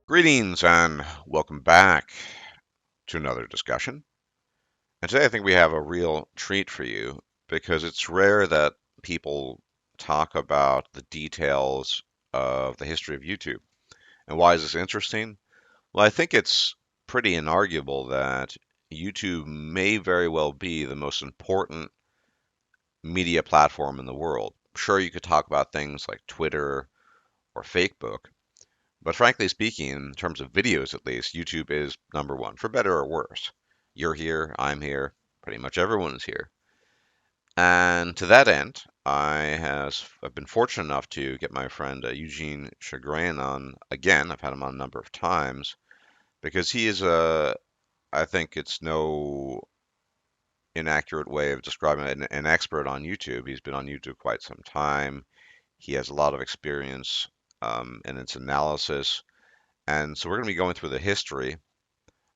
Greetings and welcome back to another discussion. And today I think we have a real treat for you because it's rare that people talk about the details of the history of YouTube. And why is this interesting? Well, I think it's pretty inarguable that YouTube may very well be the most important media platform in the world. Sure, you could talk about things like Twitter or Facebook, but frankly speaking, in terms of videos at least, YouTube is number one, for better or worse. You're here, I'm here, pretty much everyone's here. And to that end, I've been fortunate enough to get my friend Eugene Chargrain on again. I've had him on a number of times because he is I think it's no inaccurate way of describing it, an expert on YouTube. He's been on YouTube quite some time. He has a lot of experience in its analysis. And so we're going to be going through the history,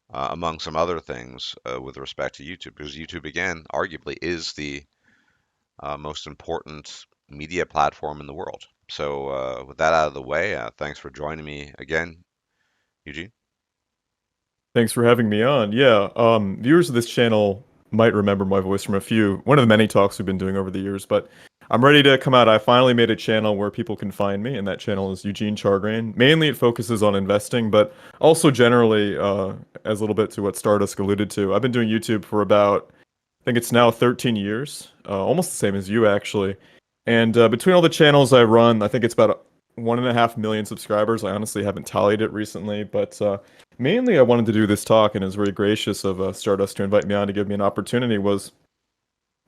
among some other things, with respect to YouTube, because YouTube, again, arguably is the most important media platform in the world. So, with that out of the way, thanks for joining me again, Eugene. Thanks for having me on. Yeah, viewers of this channel might remember my voice from one of the many talks we've been doing over the years, but I'm ready to come out. I finally made a channel where people can find me, and that channel is Eugene Chargrain. Mainly it focuses on investing, but also generally, as a little bit to what Stardust alluded to, I've been doing YouTube for about, I think it's now 13 years, almost the same as you actually. And between all the channels I run, I think it's about 1.5 million subscribers. I honestly haven't tallied it recently, but mainly I wanted to do this talk, and is very gracious of Stardust to invite me on to give me an opportunity.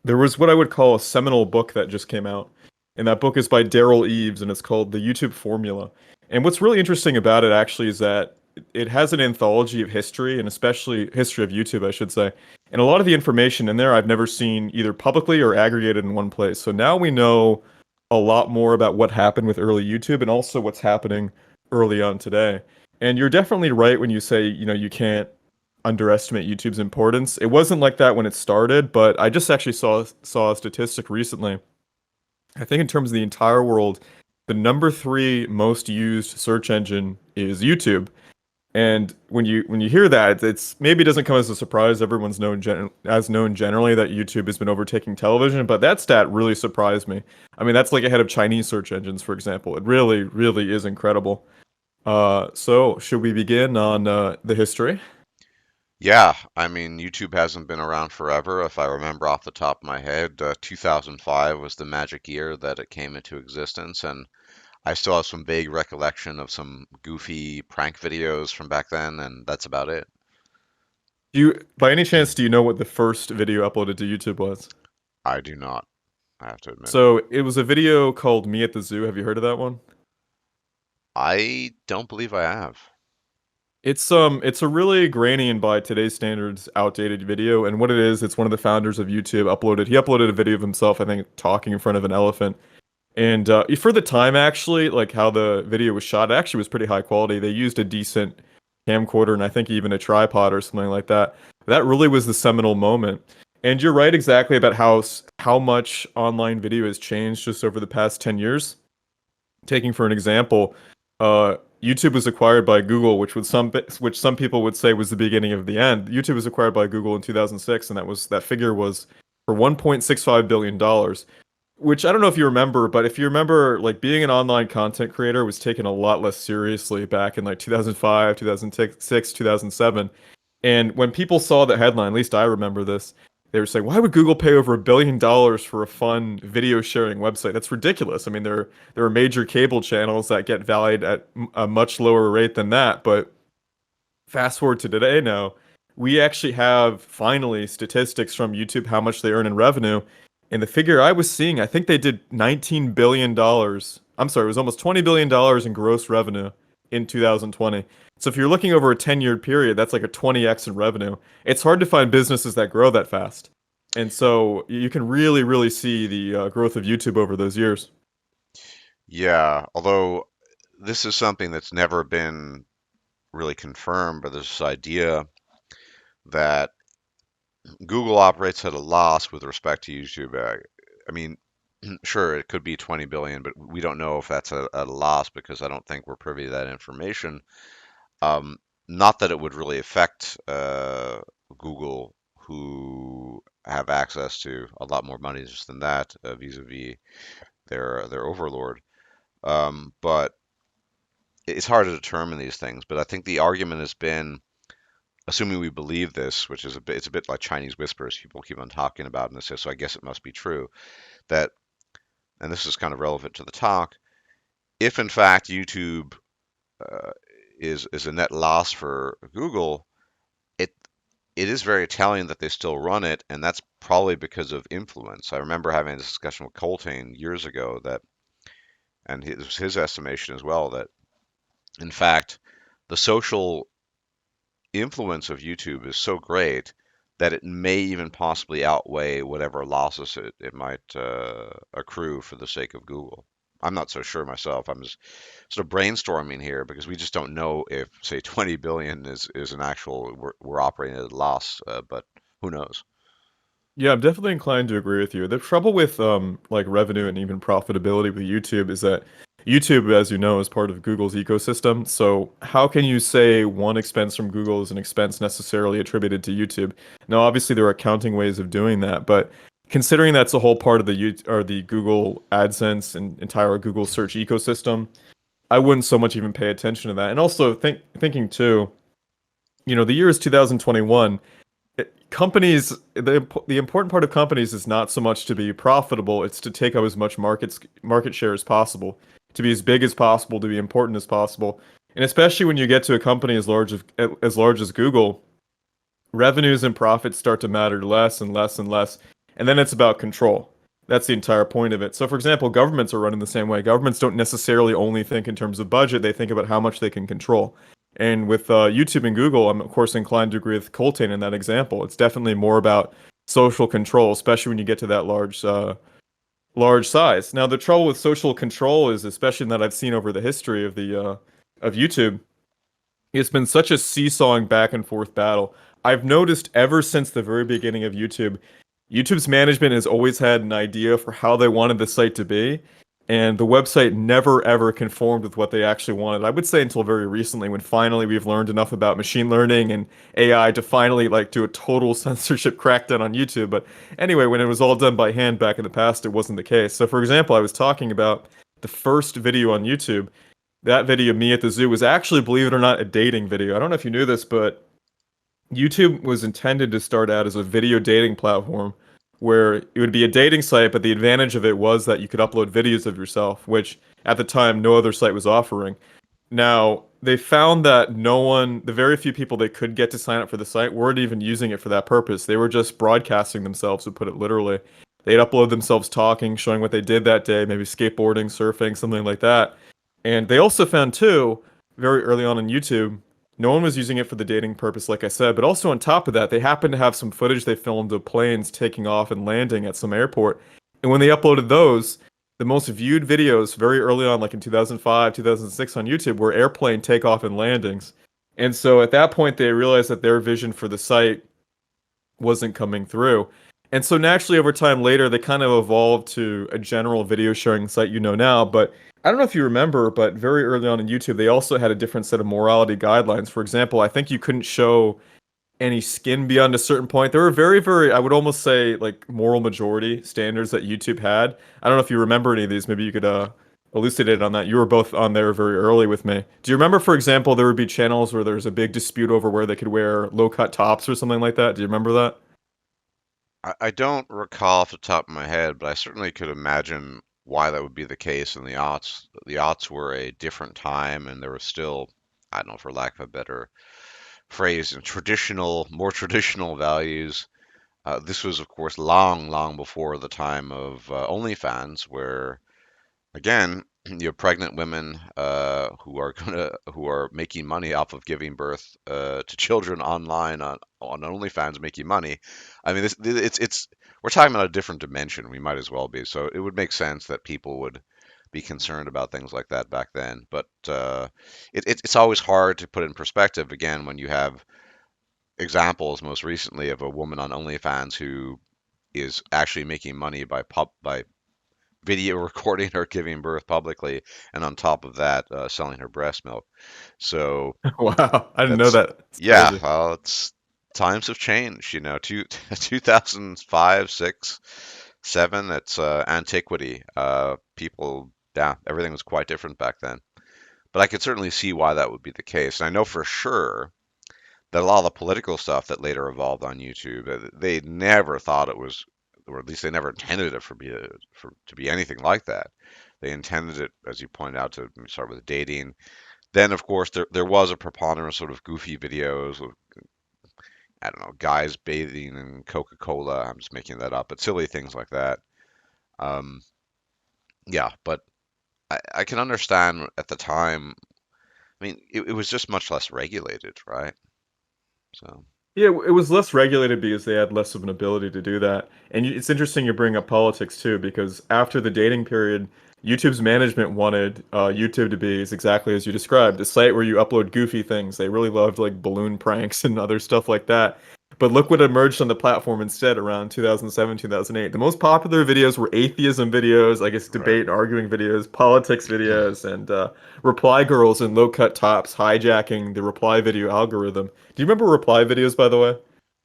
There was what I would call a seminal book that just came out, and that book is by Daryl Eves, and it's called The YouTube Formula. And what's really interesting about it actually is that it has an anthology of history, and especially history of YouTube, I should say. And a lot of the information in there I've never seen either publicly or aggregated in one place. So now we know a lot more about what happened with early YouTube and also what's happening early on today. And you're definitely right when you say, you can't underestimate YouTube's importance. It wasn't like that when it started, but I just actually saw a statistic recently. I think in terms of the entire world, the number three most used search engine is YouTube. And when you hear that, it's maybe it doesn't come as a surprise. Everyone's known generally that YouTube has been overtaking television, but that stat really surprised me. I mean, that's like ahead of Chinese search engines, for example. It really, really is incredible. So should we begin on the history? Yeah, I mean, YouTube hasn't been around forever. If I remember off the top of my head, 2005 was the magic year that it came into existence, and I still have some vague recollection of some goofy prank videos from back then, and that's about it. By any chance, do you know what the first video uploaded to YouTube was? I do not, I have to admit. So it was a video called "Me at the Zoo." Have you heard of that one? I don't believe I have. It's a really grainy and by today's standards outdated video. And what it is, it's one of the founders of YouTube uploaded. He uploaded a video of himself, I think, talking in front of an elephant. And for the time, actually, like how the video was shot, it actually was pretty high quality. They used a decent camcorder and I think even a tripod or something like that. That really was the seminal moment. And you're right exactly about how much online video has changed just over the past 10 years. Taking for an example, YouTube was acquired by Google, which some people would say was the beginning of the end. YouTube was acquired by Google in 2006, and that figure was for 1.65 billion dollars. Which I don't know if you remember, but if you remember, like being an online content creator was taken a lot less seriously back in like 2005, 2006, 2007. And when people saw the headline, at least I remember this, they were saying, "Why would Google pay over $1 billion for a fun video sharing website? That's ridiculous." I mean, there are major cable channels that get valued at a much lower rate than that. But fast forward to today now, we actually have finally statistics from YouTube how much they earn in revenue. And the figure I was seeing, I think they did $19 billion. I'm sorry, it was almost $20 billion in gross revenue in 2020. So if you're looking over a 10-year period, that's like a 20x in revenue. It's hard to find businesses that grow that fast. And so you can really, really see the growth of YouTube over those years. Yeah, although this is something that's never been really confirmed, but there's this idea that Google operates at a loss with respect to YouTube. I mean, sure, it could be 20 billion, but we don't know if that's at a loss because I don't think we're privy to that information. Um, Not that it would really affect Google, who have access to a lot more money just than that, vis-a-vis their overlord. But it's hard to determine these things. But I think the argument has been, assuming we believe this, which is it's a bit like Chinese whispers, people keep on talking about, and this is, so I guess it must be true that, and this is kind of relevant to the talk, if in fact YouTube uh, is a net loss for Google, it it is very telling that they still run it, and that's probably because of influence. I remember having a discussion with Coltrane years ago that, and it was his estimation as well, that in fact the social influence of YouTube is so great that it may even possibly outweigh whatever losses it might accrue for the sake of Google. I'm not so sure myself. I'm just sort of brainstorming here because we just don't know if, say, 20 billion is an actual, we're operating at a loss, but who knows? Yeah, I'm definitely inclined to agree with you. The trouble with like revenue and even profitability with YouTube is that YouTube, as you know, is part of Google's ecosystem. So how can you say one expense from Google is an expense necessarily attributed to YouTube? Now, obviously there are accounting ways of doing that, but considering that's a whole part of the or the Google AdSense and entire Google search ecosystem, I wouldn't so much even pay attention to that. And also thinking too, the year is 2021. Companies, the important part of companies is not so much to be profitable, it's to take up as much market share as possible, to be as big as possible, to be important as possible. And especially when you get to a company as large as Google, revenues and profits start to matter less and less and less. And then it's about control. That's the entire point of it. So, for example, governments are running the same way. Governments don't necessarily only think in terms of budget, they think about how much they can control. And with YouTube and Google, I'm of course inclined to agree with Colton in that example. It's definitely more about social control, especially when you get to that large size. Now, the trouble with social control is, especially that I've seen over the history of YouTube, it's been such a seesawing back and forth battle. I've noticed ever since the very beginning of YouTube, YouTube's management has always had an idea for how they wanted the site to be, and the website never ever conformed with what they actually wanted. I would say until very recently, when finally we've learned enough about machine learning and AI to finally like do a total censorship crackdown on YouTube. But anyway, when it was all done by hand back in the past, it wasn't the case. So, for example, I was talking about the first video on YouTube. That video, me at the zoo, was actually, believe it or not, a dating video. I don't know if you knew this, but YouTube was intended to start out as a video dating platform where it would be a dating site, but the advantage of it was that you could upload videos of yourself, which at the time no other site was offering. Now, they found that the very few people they could get to sign up for the site weren't even using it for that purpose. They were just broadcasting themselves, to put it literally. They'd upload themselves talking, showing what they did that day, maybe skateboarding, surfing, something like that. And they also found too, very early on YouTube, no one was using it for the dating purpose, like I said, but also on top of that, they happened to have some footage they filmed of planes taking off and landing at some airport. And when they uploaded those, the most viewed videos very early on, like in 2005, 2006 on YouTube, were airplane takeoff and landings. And so at that point, they realized that their vision for the site wasn't coming through. And so naturally, over time later, they kind of evolved to a general video sharing site you know now. But I don't know if you remember, but very early on in YouTube, they also had a different set of morality guidelines. For example, I think you couldn't show any skin beyond a certain point. There were very, very, I would almost say, like moral majority standards that YouTube had. I don't know if you remember any of these. Maybe you could elucidate on that. You were both on there very early with me. Do you remember, for example, there would be channels where there was a big dispute over where they could wear low-cut tops or something like that? Do you remember that? I don't recall off the top of my head, but I certainly could imagine why that would be the case in the aughts. The aughts were a different time, and there was still, I don't know, for lack of a better phrase, more traditional values. This was, of course, long, long before the time of OnlyFans, where again, you have pregnant women who are making money off of giving birth to children online on OnlyFans, making money. I mean, it's we're talking about a different dimension. We might as well be. So it would make sense that people would be concerned about things like that back then. But it's always hard to put in perspective again when you have examples, most recently, of a woman on OnlyFans who is actually making money by video recording her giving birth publicly, and on top of that, selling her breast milk. So Wow, I didn't know that's that. It's yeah, crazy. it's times have changed. 2005, six, seven. It's antiquity. People, yeah, everything was quite different back then. But I could certainly see why that would be the case. And I know for sure that a lot of the political stuff that later evolved on YouTube, they never thought it was, or at least they never intended it to be anything like that. They intended it, as you point out, to start with dating. Then, of course, there was a preponderance sort of goofy videos of, I don't know, guys bathing in Coca-Cola. I'm just making that up, but silly things like that. Um, yeah, but I can understand at the time. I mean, it was just much less regulated, right? So, Yeah, it was less regulated because they had less of an ability to do that. And it's interesting you bring up politics too, because after the dating period, YouTube's management wanted YouTube to be exactly as you described, a site where you upload goofy things. They really loved like balloon pranks and other stuff like that. But look what emerged on the platform instead around 2007, 2008. The most popular videos were atheism videos, I guess right. debate and arguing videos, politics videos, and reply girls in low-cut tops hijacking the reply video algorithm. Do you remember reply videos, by the way?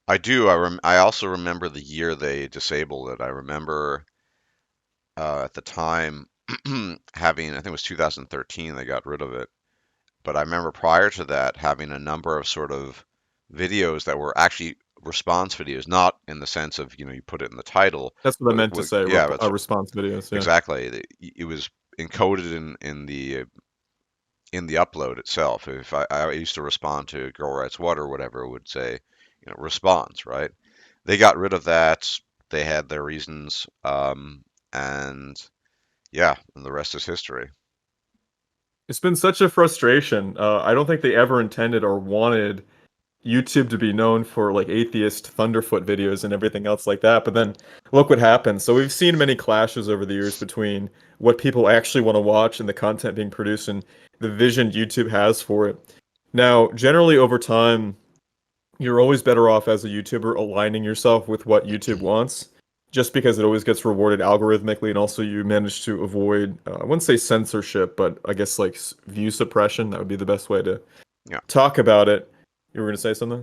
I do. I also remember the year they disabled it. I remember at the time having, I think it was 2013, they got rid of it. But I remember prior to that having a number of sort of videos that were actually response videos, not in the sense of, you put it in the title, That's what I but meant to say. yeah, that's Response videos. Yeah. exactly. It was encoded in the upload itself. If I used to respond to Girl Writes What or whatever, it would say, response, right? They got rid of that. They had their reasons, and yeah, and the rest is history. It's been such a frustration. I don't think they ever intended or wanted YouTube to be known for like atheist Thunderfoot videos and everything else like that. But then look what happened. So we've seen many clashes over the years between what people actually want to watch and the content being produced and the vision YouTube has for it. Now, generally over time, you're always better off as a YouTuber aligning yourself with what YouTube wants, just because it always gets rewarded algorithmically, and also you manage to avoid, I wouldn't say censorship, but I guess like view suppression. That would be the best way to Yeah. talk about it. You were going to say something?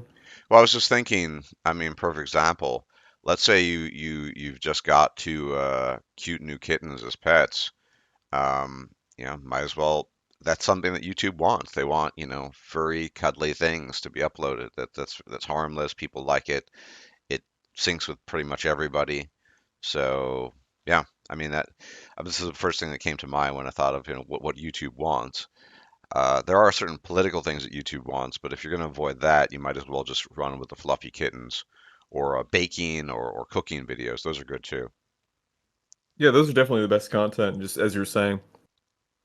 Well, I was just thinking, I mean, perfect example. Let's say you've just got two cute new kittens as pets. Um, might as well. That's something that YouTube wants. They want, furry, cuddly things to be uploaded. That's harmless. People like it. It syncs with pretty much everybody. So yeah, I mean this is the first thing that came to mind when I thought of what YouTube wants. There are certain political things that YouTube wants, but if you're going to avoid that, you might as well just run with the fluffy kittens or baking or cooking videos. Those are good too. Yeah, those are definitely the best content, just as you're saying.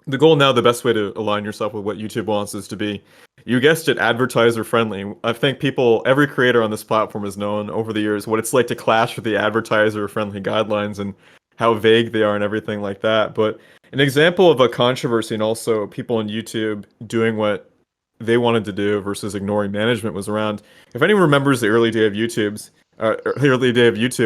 The goal now, the best way to align yourself with what YouTube wants is to be, you guessed it, advertiser friendly. I think every creator on this platform has known over the years what it's like to clash with the advertiser friendly guidelines and how vague they are and everything like that. But an example of a controversy and also people on YouTube doing what they wanted to do versus ignoring management was around, if anyone remembers the early day of YouTube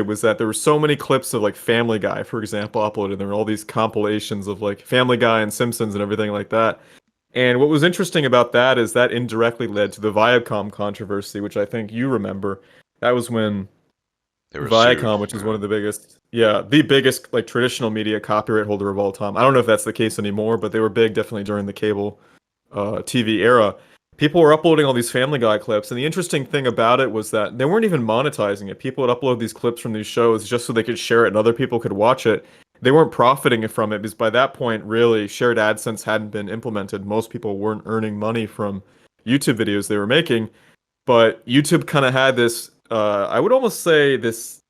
was that there were so many clips of like Family Guy, for example, uploaded. There were all these compilations of like Family Guy and Simpsons and everything like that. And what was interesting about that is that indirectly led to the Viacom controversy, which I think you remember. That was when They were sued. Viacom, which is one of the biggest, yeah, the biggest like traditional media copyright holder of all time. I don't know if that's the case anymore, but they were big definitely during the cable TV era. People were uploading all these Family Guy clips, and the interesting thing about it was that they weren't even monetizing it. People would upload these clips from these shows just so they could share it and other people could watch it. They weren't profiting from it because by that point, really, shared AdSense hadn't been implemented. Most people weren't earning money from YouTube videos they were making, but YouTube kind of had this, I would almost say, this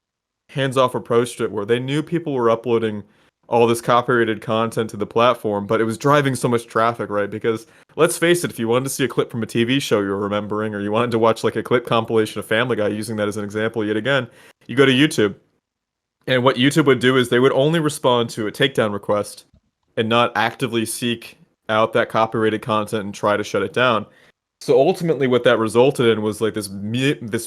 hands-off approach to it where they knew people were uploading all this copyrighted content to the platform, but it was driving so much traffic, right? Because let's face it, if you wanted to see a clip from a TV show you were remembering, or you wanted to watch like a clip compilation of Family Guy, using that as an example yet again, you go to YouTube. And what YouTube would do is they would only respond to a takedown request and not actively seek out that copyrighted content and try to shut it down. So ultimately, what that resulted in was like this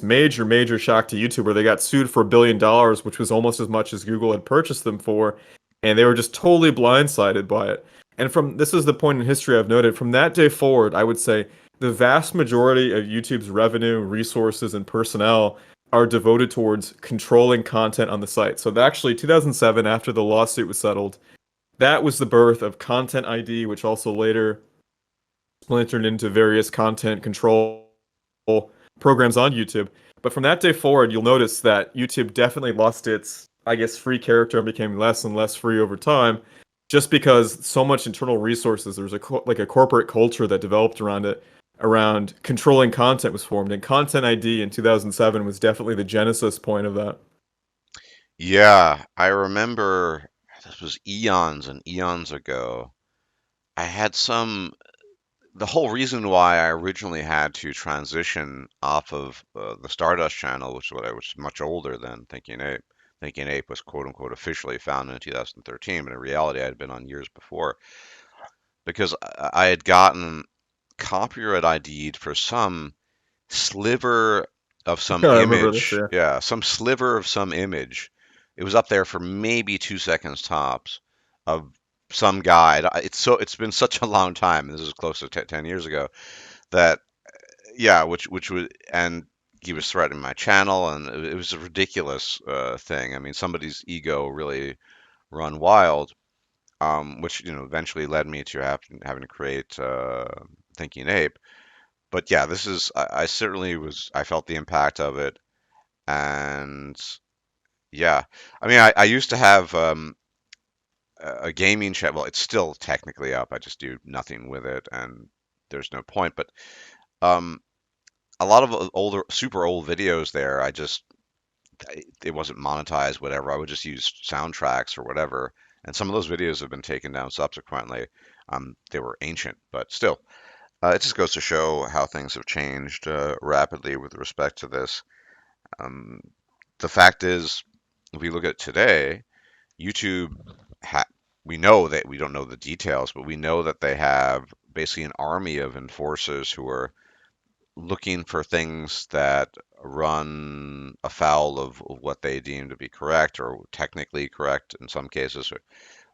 major shock to YouTube, where they got sued for $1 billion, which was almost as much as Google had purchased them for. and they were just totally blindsided by it. And from this is the point in history I've noted. From that day forward, I would say the vast majority of YouTube's revenue, resources, and personnel are devoted towards controlling content on the site. So actually, 2007, after the lawsuit was settled, that was the birth of Content ID, which also later splintered into various content control programs on YouTube. But from that day forward, you'll notice that YouTube definitely lost its, I guess, free character and became less and less free over time, just because so much internal resources. There's like a corporate culture that developed around it, around controlling content was formed, and Content ID in 2007 was definitely the genesis point of that. Yeah, I remember this was eons and eons ago. I had some the whole reason why I originally had to transition off of the Stardust channel, which was what I was much older than Thinking-Ape. Thinking-Ape was quote unquote officially founded in 2013, but in reality I had been on years before because I had gotten copyright ID'd for some sliver of some I remember this, image. yeah. Yeah, some sliver of some image. It was up there for maybe 2 seconds tops of some guy. It's been such a long time. This is close to 10 years ago that yeah, which was and he was threatening my channel and it was a ridiculous thing. I mean, somebody's ego really run wild, which eventually led me to having to create Thinking Ape. But yeah, I certainly I felt the impact of it, and yeah, I mean I used to have a gaming chat. Well, it's still technically up. I just do nothing with it, and there's no point. But um, a lot of older, super old videos there, it wasn't monetized, whatever. I would just use soundtracks or whatever. And some of those videos have been taken down subsequently. They were ancient, but still, it just goes to show how things have changed rapidly with respect to this. Um, the fact is, if we look at today, YouTube, ha we know that we don't know the details, but we know that they have basically an army of enforcers who are looking for things that run afoul of what they deem to be correct or technically correct in some cases,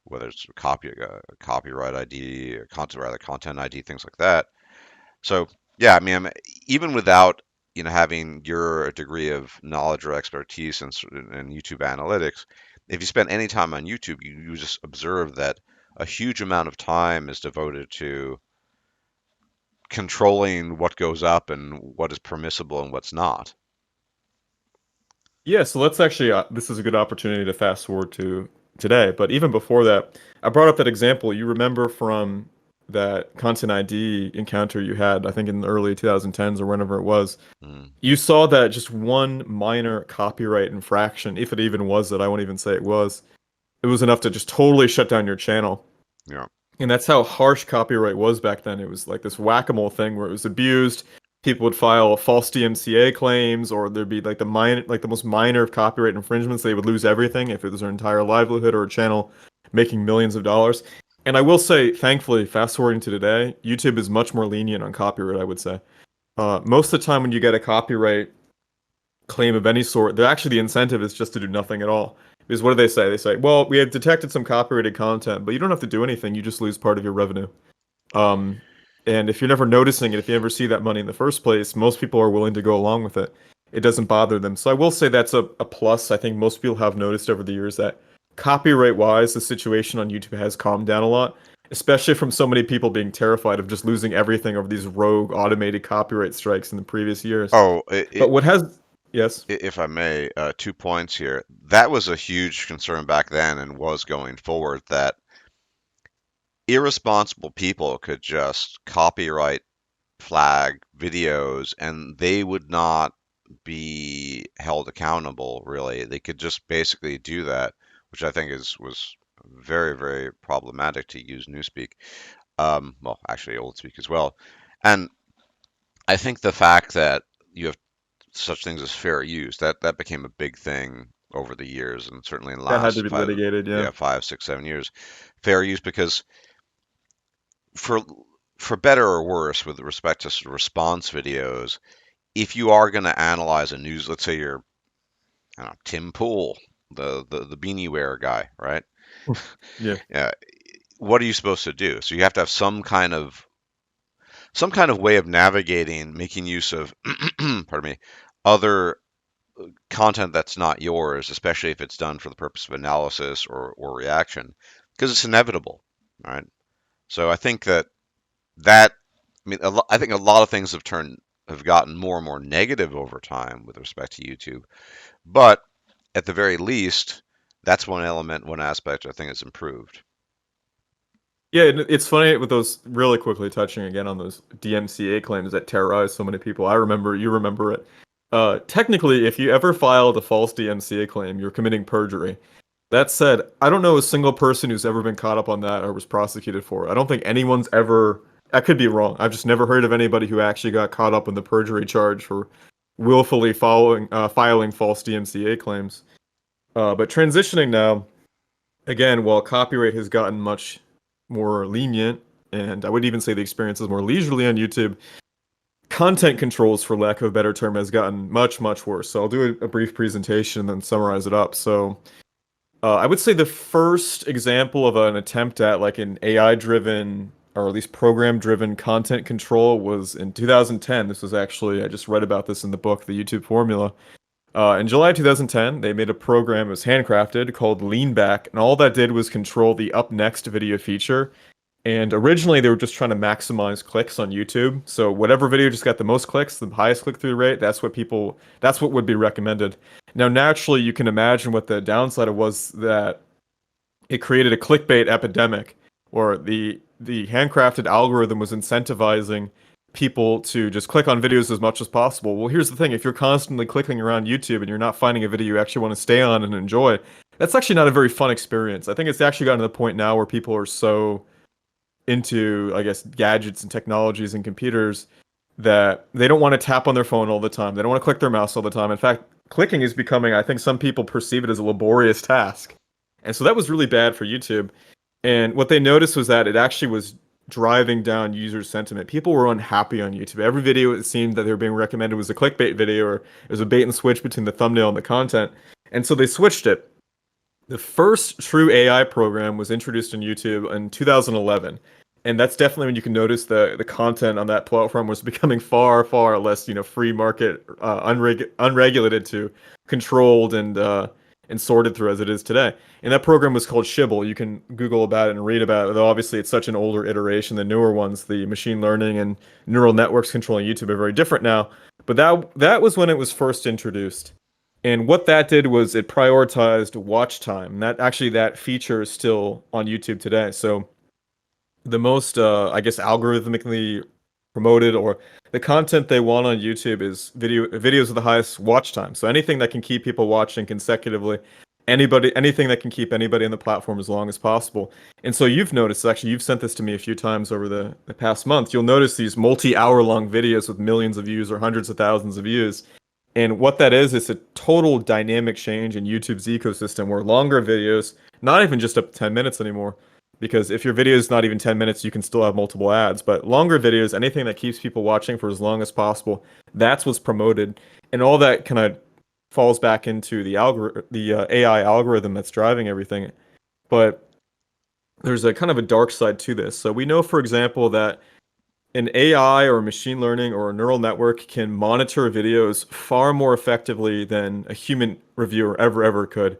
whether it's copyright ID, or content ID, things like that. So yeah, I mean, even without having your degree of knowledge or expertise in YouTube analytics, if you spend any time on YouTube, you just observe that a huge amount of time is devoted to controlling what goes up and what is permissible and what's not. Yeah, so let's actually, this is a good opportunity to fast forward to today. But even before that, I brought up that example you remember from that Content ID encounter you had, I think in the early 2010s or whenever it was. Mm, You saw that just one minor copyright infraction, if it even was that, I won't even say it was enough to just totally shut down your channel. yeah. And that's how harsh copyright was back then. It was like this whack-a-mole thing where it was abused. People would file false DMCA claims, or there'd be like like the most minor of copyright infringements. They would lose everything if it was their entire livelihood or a channel making millions of dollars. And I will say, thankfully, fast forwarding to today, YouTube is much more lenient on copyright, I would say. Most of the time when you get a copyright claim of any sort, the incentive is just to do nothing at all. Because what do they say? They say, well, we have detected some copyrighted content, but you don't have to do anything. You just lose part of your revenue. Um, and if you're never noticing it, if you never see that money in the first place, most people are willing to go along with it. It doesn't bother them. So I will say that's a plus. I think most people have noticed over the years that copyright wise, the situation on YouTube has calmed down a lot, especially from so many people being terrified of just losing everything over these rogue automated copyright strikes in the previous years. Oh, But what has, yes, if I may, 2 points here. That was a huge concern back then and was going forward that irresponsible people could just copyright flag videos and they would not be held accountable, really. They could just basically do that, which I think is was very, very problematic to use Newspeak. Well, actually Old Speak as well. And I think the fact that you have such things as fair use, that became a big thing over the years, and certainly in the that had to last be litigated, yeah. yeah, 5, 6, 7 years. Fair use because for for better or worse, with respect to sort of response videos, if you are going to analyze a let's say you're I don't know, Tim Pool, the beanie wearer guy, right? Yeah. uh, what are you supposed to do? So you have to have some kind of way of navigating, making use of, pardon me, other content that's not yours, especially if it's done for the purpose of analysis or reaction, because it's inevitable, right? So I think that I mean, I think a lot of things have gotten more and more negative over time with respect to YouTube, but at the very least, that's one element, one aspect I think has improved. Yeah, it's funny with those really quickly touching again on those DMCA claims that terrorized so many people. I remember, you remember it. Technically, if you ever filed a false DMCA claim, you're committing perjury. That said, I don't know a single person who's ever been caught up on that or was prosecuted for it. I don't think anyone's ever. I could be wrong. I've just never heard of anybody who actually got caught up in the perjury charge for willfully filing false DMCA claims. But transitioning now, again, while copyright has gotten much more lenient, and I would even say the experience is more leisurely on YouTube, content controls, for lack of a better term, has gotten much, much worse. So I'll do a brief presentation and then summarize it up. So I would say the first example of an attempt at like an AI-driven or at least program-driven content control was in 2010. This was actually, I just read about this in the book, The YouTube Formula. In July 2010, they made a program, it was handcrafted, called Leanback, and all that did was control the up next video feature. And originally, they were just trying to maximize clicks on YouTube. So whatever video just got the most clicks, the highest click-through rate, that's what would be recommended. Now, naturally, you can imagine what the downside was that it created a clickbait epidemic, or the handcrafted algorithm was incentivizing people to just click on videos as much as possible. Well, here's the thing, if you're constantly clicking around YouTube and you're not finding a video you actually want to stay on and enjoy, that's actually not a very fun experience. I think it's actually gotten to the point now where people are so into, I guess, gadgets and technologies and computers that they don't want to tap on their phone all the time. They don't want to click their mouse all the time. In fact, clicking is becoming, I think some people perceive it as a laborious task. And so that was really bad for YouTube. And what they noticed was that it actually was driving down user sentiment. People were unhappy on YouTube. Every video it seemed that they were being recommended was a clickbait video, or it was a bait and switch between the thumbnail and the content. And so they switched it. The first true AI program was introduced on YouTube in 2011. And that's definitely when you can notice the content on that platform was becoming far, far less, free market, unregulated to controlled and sorted through as it is today. And that program was called Shibble. You can Google about it and read about it. Though obviously it's such an older iteration. The newer ones, the machine learning and neural networks controlling YouTube, are very different now. But that was when it was first introduced. And what that did was it prioritized watch time. And that feature is still on YouTube today. So the most, I guess, algorithmically promoted, or the content they want on YouTube, is videos with the highest watch time. So anything that can keep people watching consecutively, anything that can keep anybody on the platform as long as possible. And so you've noticed, actually, you've sent this to me a few times over the past month. You'll notice these multi-hour long videos with millions of views or hundreds of thousands of views. And what that is a total dynamic change in YouTube's ecosystem, where longer videos, not even just up to 10 minutes anymore, because if your video is not even 10 minutes, you can still have multiple ads. But longer videos, anything that keeps people watching for as long as possible, that's what's promoted. And all that kind of falls back into the AI algorithm that's driving everything. But there's a kind of a dark side to this. So we know, for example, that an AI or machine learning or a neural network can monitor videos far more effectively than a human reviewer ever could.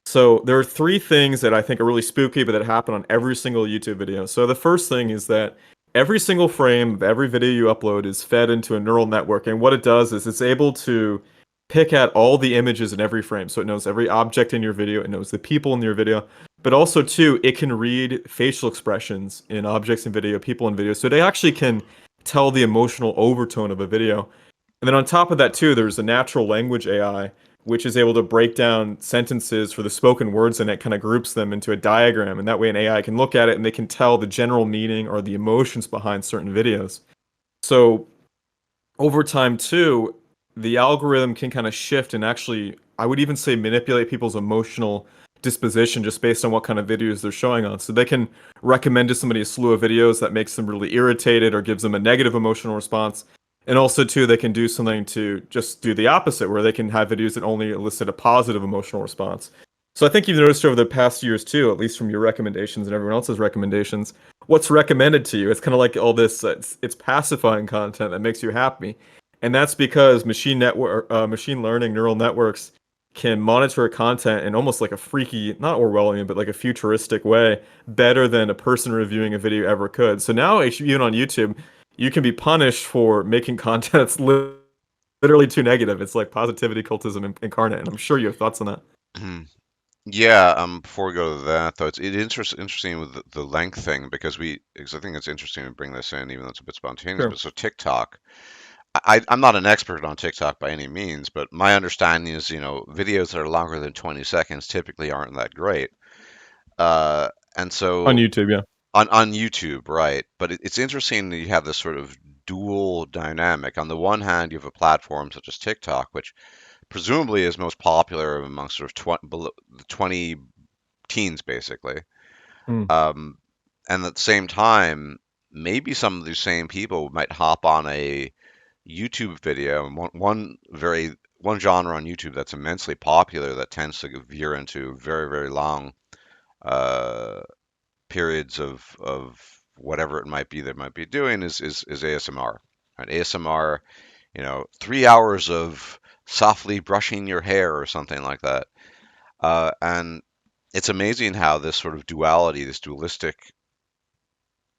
So there are three things that I think are really spooky, but that happen on every single YouTube video. So the first thing is that every single frame of every video you upload is fed into a neural network, and what it does is it's able to pick at all the images in every frame. So it knows every object in your video, it knows the people in your video, but also too, it can read facial expressions in objects in video, people in video. So they actually can tell the emotional overtone of a video. And then on top of that too, there's a natural language AI, which is able to break down sentences for the spoken words, and it kind of groups them into a diagram. And that way an AI can look at it and they can tell the general meaning or the emotions behind certain videos. So over time too, the algorithm can kind of shift and actually, I would even say, manipulate people's emotional disposition just based on what kind of videos they're showing on. So they can recommend to somebody a slew of videos that makes them really irritated or gives them a negative emotional response. And also, too, they can do something to just do the opposite, where they can have videos that only elicit a positive emotional response. So I think you've noticed over the past years too, at least from your recommendations and everyone else's recommendations, what's recommended to you. It's kind of like all this. It's pacifying content that makes you happy, and that's because machine learning, neural networks can monitor content in almost like a freaky, not Orwellian, but like a futuristic way, better than a person reviewing a video ever could. So now, even on YouTube, you can be punished for making content that's literally too negative. It's like positivity cultism incarnate, and I'm sure you have thoughts on that. Yeah, before we go to that though, interesting with the length thing because I think it's interesting to bring this in, even though it's a bit spontaneous. But Sure. so TikTok, I'm not an expert on TikTok by any means, but my understanding is, videos that are longer than 20 seconds typically aren't that great. Uh, and On so YouTube, yeah. on YouTube, right? But it's interesting that you have this sort of dual dynamic. On the one hand, you have a platform such as TikTok, which presumably is most popular amongst sort of the 20 teens, basically. Mm. Um, and at the same time, maybe some of these same people might hop on a YouTube video, and one genre on YouTube that's immensely popular that tends to veer into very, very long uh, periods of whatever it might be they might be doing is ASMR. Right? ASMR, 3 hours of softly brushing your hair or something like that. And it's amazing how this sort of duality, this dualistic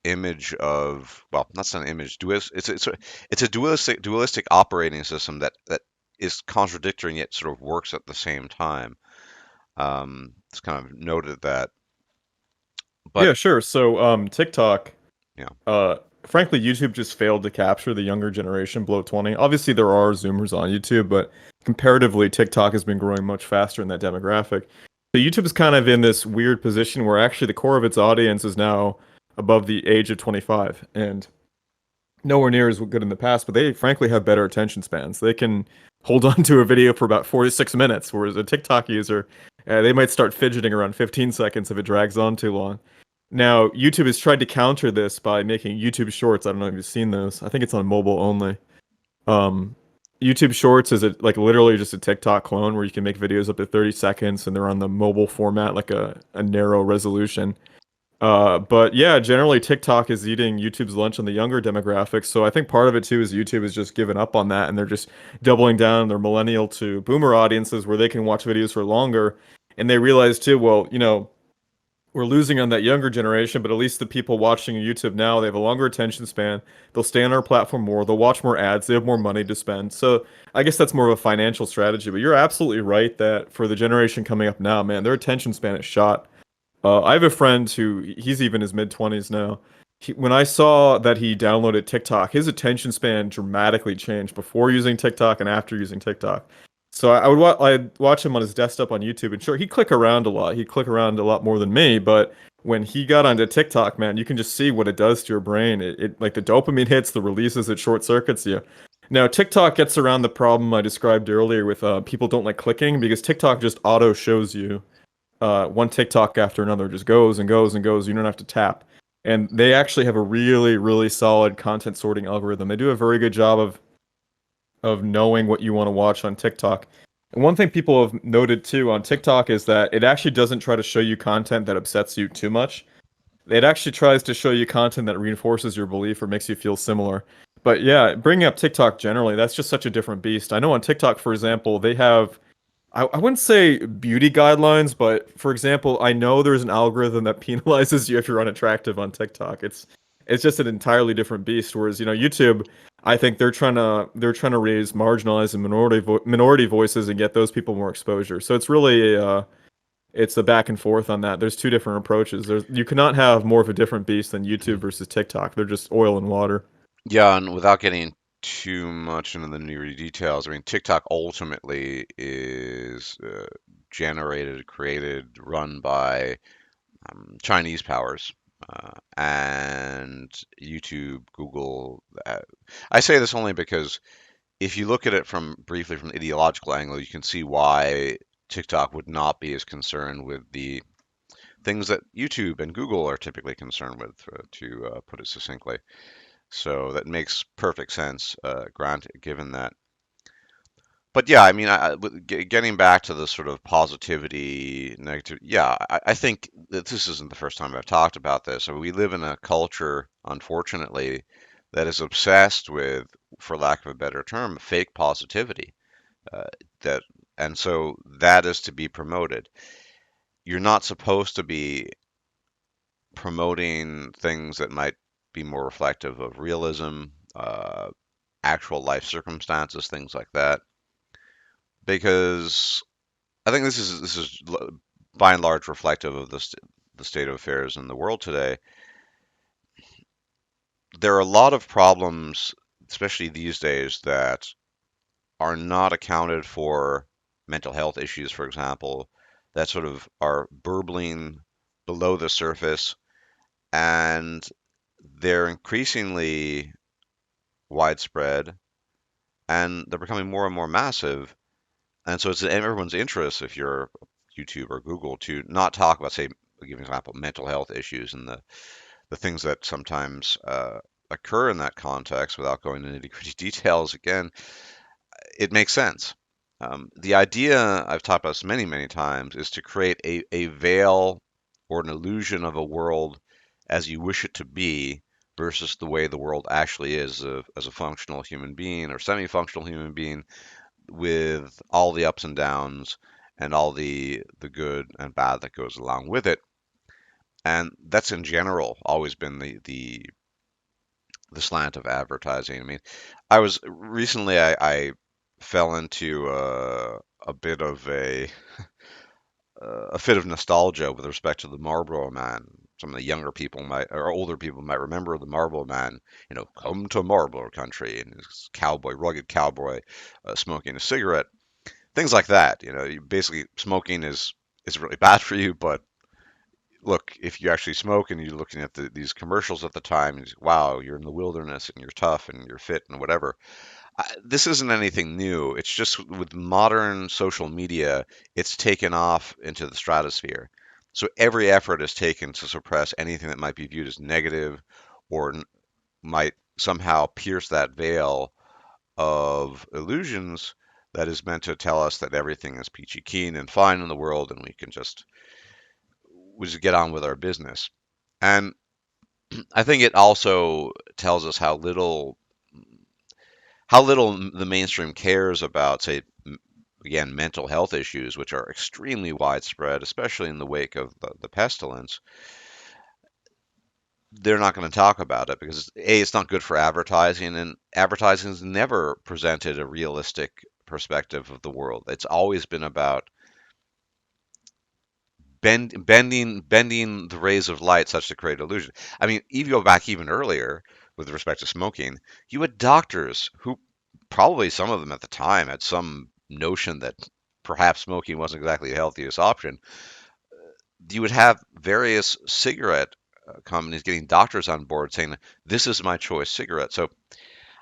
image of, well, that's not an image, it's a dualistic operating system that is contradictory and yet sort of works at the same time. It's kind of noted that, but Yeah, sure. So, TikTok, yeah, uh, frankly, YouTube just failed to capture the younger generation below 20. Obviously, there are Zoomers on YouTube, but comparatively, TikTok has been growing much faster in that demographic. So, YouTube is kind of in this weird position where actually the core of its audience is now above the age of 25 and nowhere near as good in the past, but they frankly have better attention spans. They can hold on to a video for about 4 to 6 minutes, whereas a TikTok user, they might start fidgeting around 15 seconds if it drags on too long. Now, YouTube has tried to counter this by making YouTube Shorts. I don't know if you've seen those. I think it's on mobile only. Um, YouTube Shorts is like literally just a TikTok clone where you can make videos up to 30 seconds and they're on the mobile format, like a narrow resolution. But yeah, generally TikTok is eating YouTube's lunch on the younger demographics. So I think part of it too is YouTube has just given up on that and they're just doubling down on their millennial to boomer audiences where they can watch videos for longer. And they realize too, well, we're losing on that younger generation, but at least the people watching YouTube now, they have a longer attention span. They'll stay on our platform more. They'll watch more ads. They have more money to spend. So I guess that's more of a financial strategy. But you're absolutely right that for the generation coming up now, man, their attention span is shot. I have a friend who he's even in his mid 20s now. When I saw that he downloaded TikTok, his attention span dramatically changed before using TikTok and after using TikTok. So I'd watch him on his desktop on YouTube, and sure, he'd click around a lot. He'd click around a lot more than me, but when he got onto TikTok, man, you can just see what it does to your brain. It like the dopamine hits, the releases, it short circuits you. Now, TikTok gets around the problem I described earlier with people don't like clicking because TikTok just auto shows you one TikTok after another just goes and goes and goes. You don't have to tap. And they actually have a really, really solid content sorting algorithm. They do a very good job of knowing what you want to watch on TikTok. And one thing people have noted too on TikTok is that it actually doesn't try to show you content that upsets you too much. It actually tries to show you content that reinforces your belief or makes you feel similar. But yeah, bringing up TikTok generally, that's just such a different beast. I know on TikTok, for example, they have I wouldn't say beauty guidelines, but for example, I know there's an algorithm that penalizes you if you're unattractive on TikTok. It's just an entirely different beast. Whereas, YouTube, I think they're trying to raise marginalized and minority voices and get those people more exposure. So it's a back and forth on that. There's two different approaches. You cannot have more of a different beast than YouTube versus TikTok. They're just oil and water. yeah, and without getting too much into the nitty details, I mean, TikTok ultimately is generated, created, run by Chinese powers. And YouTube, Google. I say this only because if you look at it from briefly from the ideological angle, you can see why TikTok would not be as concerned with the things that YouTube and Google are typically concerned with, to put it succinctly. So that makes perfect sense, given that. but yeah, I mean, getting back to the sort of positivity, negative, yeah, I think that this isn't the first time I've talked about this. I mean, we live in a culture, unfortunately, that is obsessed with, for lack of a better term, fake positivity. Uh, that, and so that is to be promoted. You're not supposed to be promoting things that might be more reflective of realism, actual life circumstances, things like that, because I think this is by and large reflective of the state of affairs in the world today. There are a lot of problems, especially these days, that are not accounted for. Mental health issues, for example, that sort of are burbling below the surface, and they're increasingly widespread, and they're becoming more and more massive. And so it's in everyone's interest, if you're YouTube or Google, to not talk about, say, I'll give an example, mental health issues and the things that sometimes occur in that context without going into nitty-gritty details. Again, it makes sense. The idea, I've talked about this many, many times, is to create a veil or an illusion of a world as you wish it to be versus the way the world actually is, as a functional human being or semi-functional human being, with all the ups and downs and all the good and bad that goes along with it. And that's in general always been the slant of advertising. I mean, I was recently I fell into a bit of a fit of nostalgia with respect to the Marlboro Man. Some of the younger people might, or older people might remember the Marlboro Man, come to Marlboro country, and his cowboy, rugged cowboy, smoking a cigarette, things like that. Basically smoking is really bad for you, but look, if you actually smoke and you're looking at these commercials at the time, and wow, you're in the wilderness and you're tough and you're fit and whatever. This isn't anything new. It's just with modern social media, it's taken off into the stratosphere. So every effort is taken to suppress anything that might be viewed as negative or might somehow pierce that veil of illusions that is meant to tell us that everything is peachy keen and fine in the world and we just get on with our business. And I think it also tells us how little the mainstream cares about, say, again, mental health issues, which are extremely widespread, especially in the wake of the pestilence. They're not going to talk about it because A, it's not good for advertising, and advertising has never presented a realistic perspective of the world. It's always been about bending the rays of light such to create illusion. I mean, if you go back even earlier with respect to smoking, you had doctors who, probably some of them at the time, had some notion that perhaps smoking wasn't exactly the healthiest option. You would have various cigarette companies getting doctors on board saying, "This is my choice cigarette." So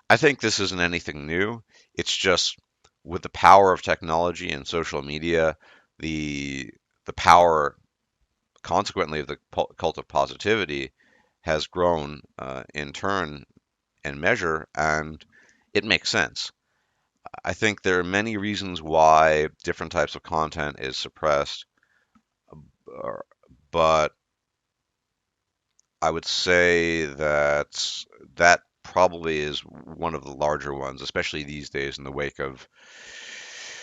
I think this isn't anything new. It's just with the power of technology and social media, the the power consequently the cult of positivity has grown in turn and measure, and it makes sense. I think there are many reasons why different types of content is suppressed, uh, but I would say that probably is one of the larger ones, especially these days in the wake of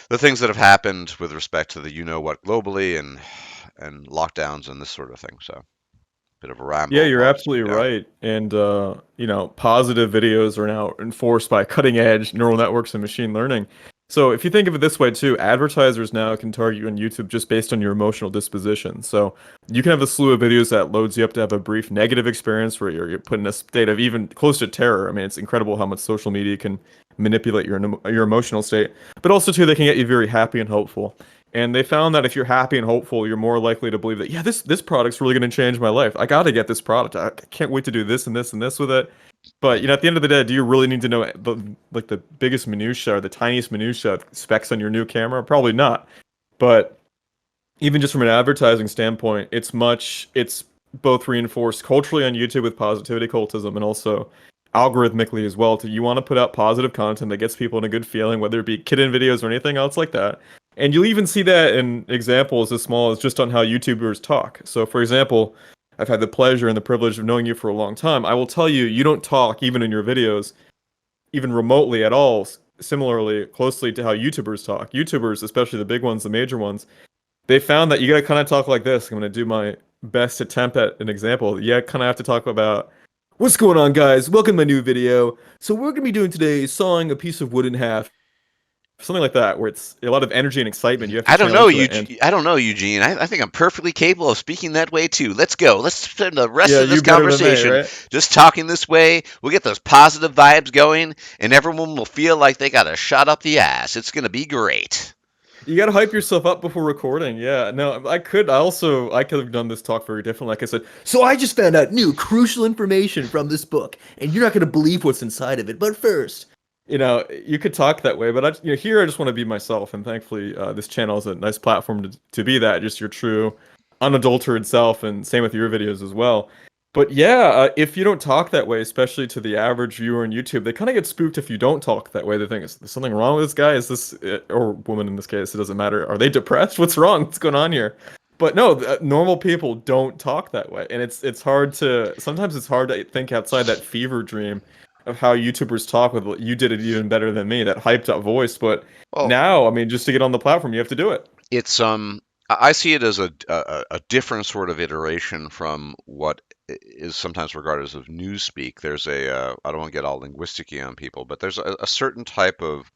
the things that have happened with respect to the what globally and lockdowns and this sort of thing. So, bit of a Yeah, ramble. you're Apologies absolutely for being down. right. And positive videos are now enforced by cutting edge neural networks and machine learning. So if you think of it this way too, advertisers now can target you on YouTube just based on your emotional disposition. So you can have a slew of videos that loads you up to have a brief negative experience where you're put in a state of even close to terror. I mean, it's incredible how much social media can manipulate your emotional state. But also too, they can get you very happy and hopeful. And they found that if you're happy and hopeful, you're more likely to believe that, yeah, this product's really going to change my life. I got to get this product. I can't wait to do this and this and this with it. But at the end of the day, do you really need to know the biggest minutia or the tiniest minutia specs on your new camera? Probably not. But even just from an advertising standpoint, it's both reinforced culturally on YouTube with positivity cultism and also algorithmically as well. You want to put out positive content that gets people in a good feeling, whether it be kitten videos or anything else like that. And you'll even see that in examples as small as just on how YouTubers talk. So, for example, I've had the pleasure and the privilege of knowing you for a long time. I will tell you, you don't talk even in your videos, even remotely at all, similarly closely to how YouTubers talk. YouTubers, especially the big ones, the major ones, they found that you gotta kind of talk like this. I'm gonna do my best attempt at an example. You kind of have to talk about what's going on, guys. Welcome to my new video. So we're gonna be doing today is sawing a piece of wood in half, something like that, where it's a lot of energy and excitement. You have to I don't channel know, into it, and Eugene. I don't know, Eugene. I think I'm perfectly capable of speaking that way too. Let's go. Let's spend the rest yeah, of this you better than me, conversation right? just talking this way. We'll get those positive vibes going, and everyone will feel like they got a shot up the ass. It's gonna be great. You gotta hype yourself up before recording. Yeah, no, I could. I could have done this talk very different. Like I said, so I just found out new crucial information from this book, and you're not gonna believe what's inside of it. But first, you could talk that way, but here I just want to be myself, and thankfully, this channel is a nice platform to be that, just your true, unadulterated self, and same with your videos as well. But yeah, if you don't talk that way, especially to the average viewer on YouTube, they kind of get spooked if you don't talk that way. They think, is there something wrong with this guy? Is this, or woman in this case, it doesn't matter. Are they depressed? What's wrong? What's going on here? But no, normal people don't talk that way, and it's hard to sometimes it's hard to think outside that fever dream of how YouTubers talk with you did it even better than me, that hyped up voice. But Well, now, I mean, just to get on the platform, you have to do it. it's I see it as a different sort of iteration from what is sometimes regarded as newspeak. There's I don't want to get all linguistic on people, but there's a certain type of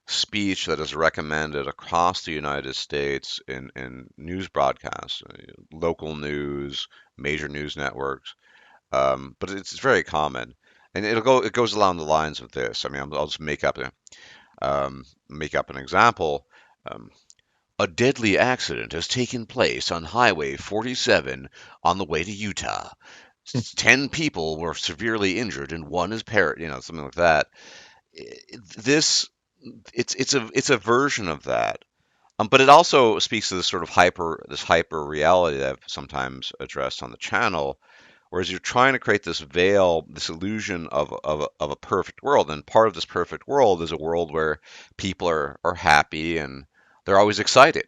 speech that is recommended across the United States in news broadcasts, local news, major news networks. But it's very common, and it goes along the lines of this. I mean, I'll just make up an example. Um, a deadly accident has taken place on Highway 47 on the way to Utah. 10 people were severely injured and one is something like that. This it's a version of that. But it also speaks to this sort of hyper reality that I've sometimes addressed on the channel, whereas you're trying to create this veil, this illusion of a perfect world. And part of this perfect world is a world where people are happy and they're always excited.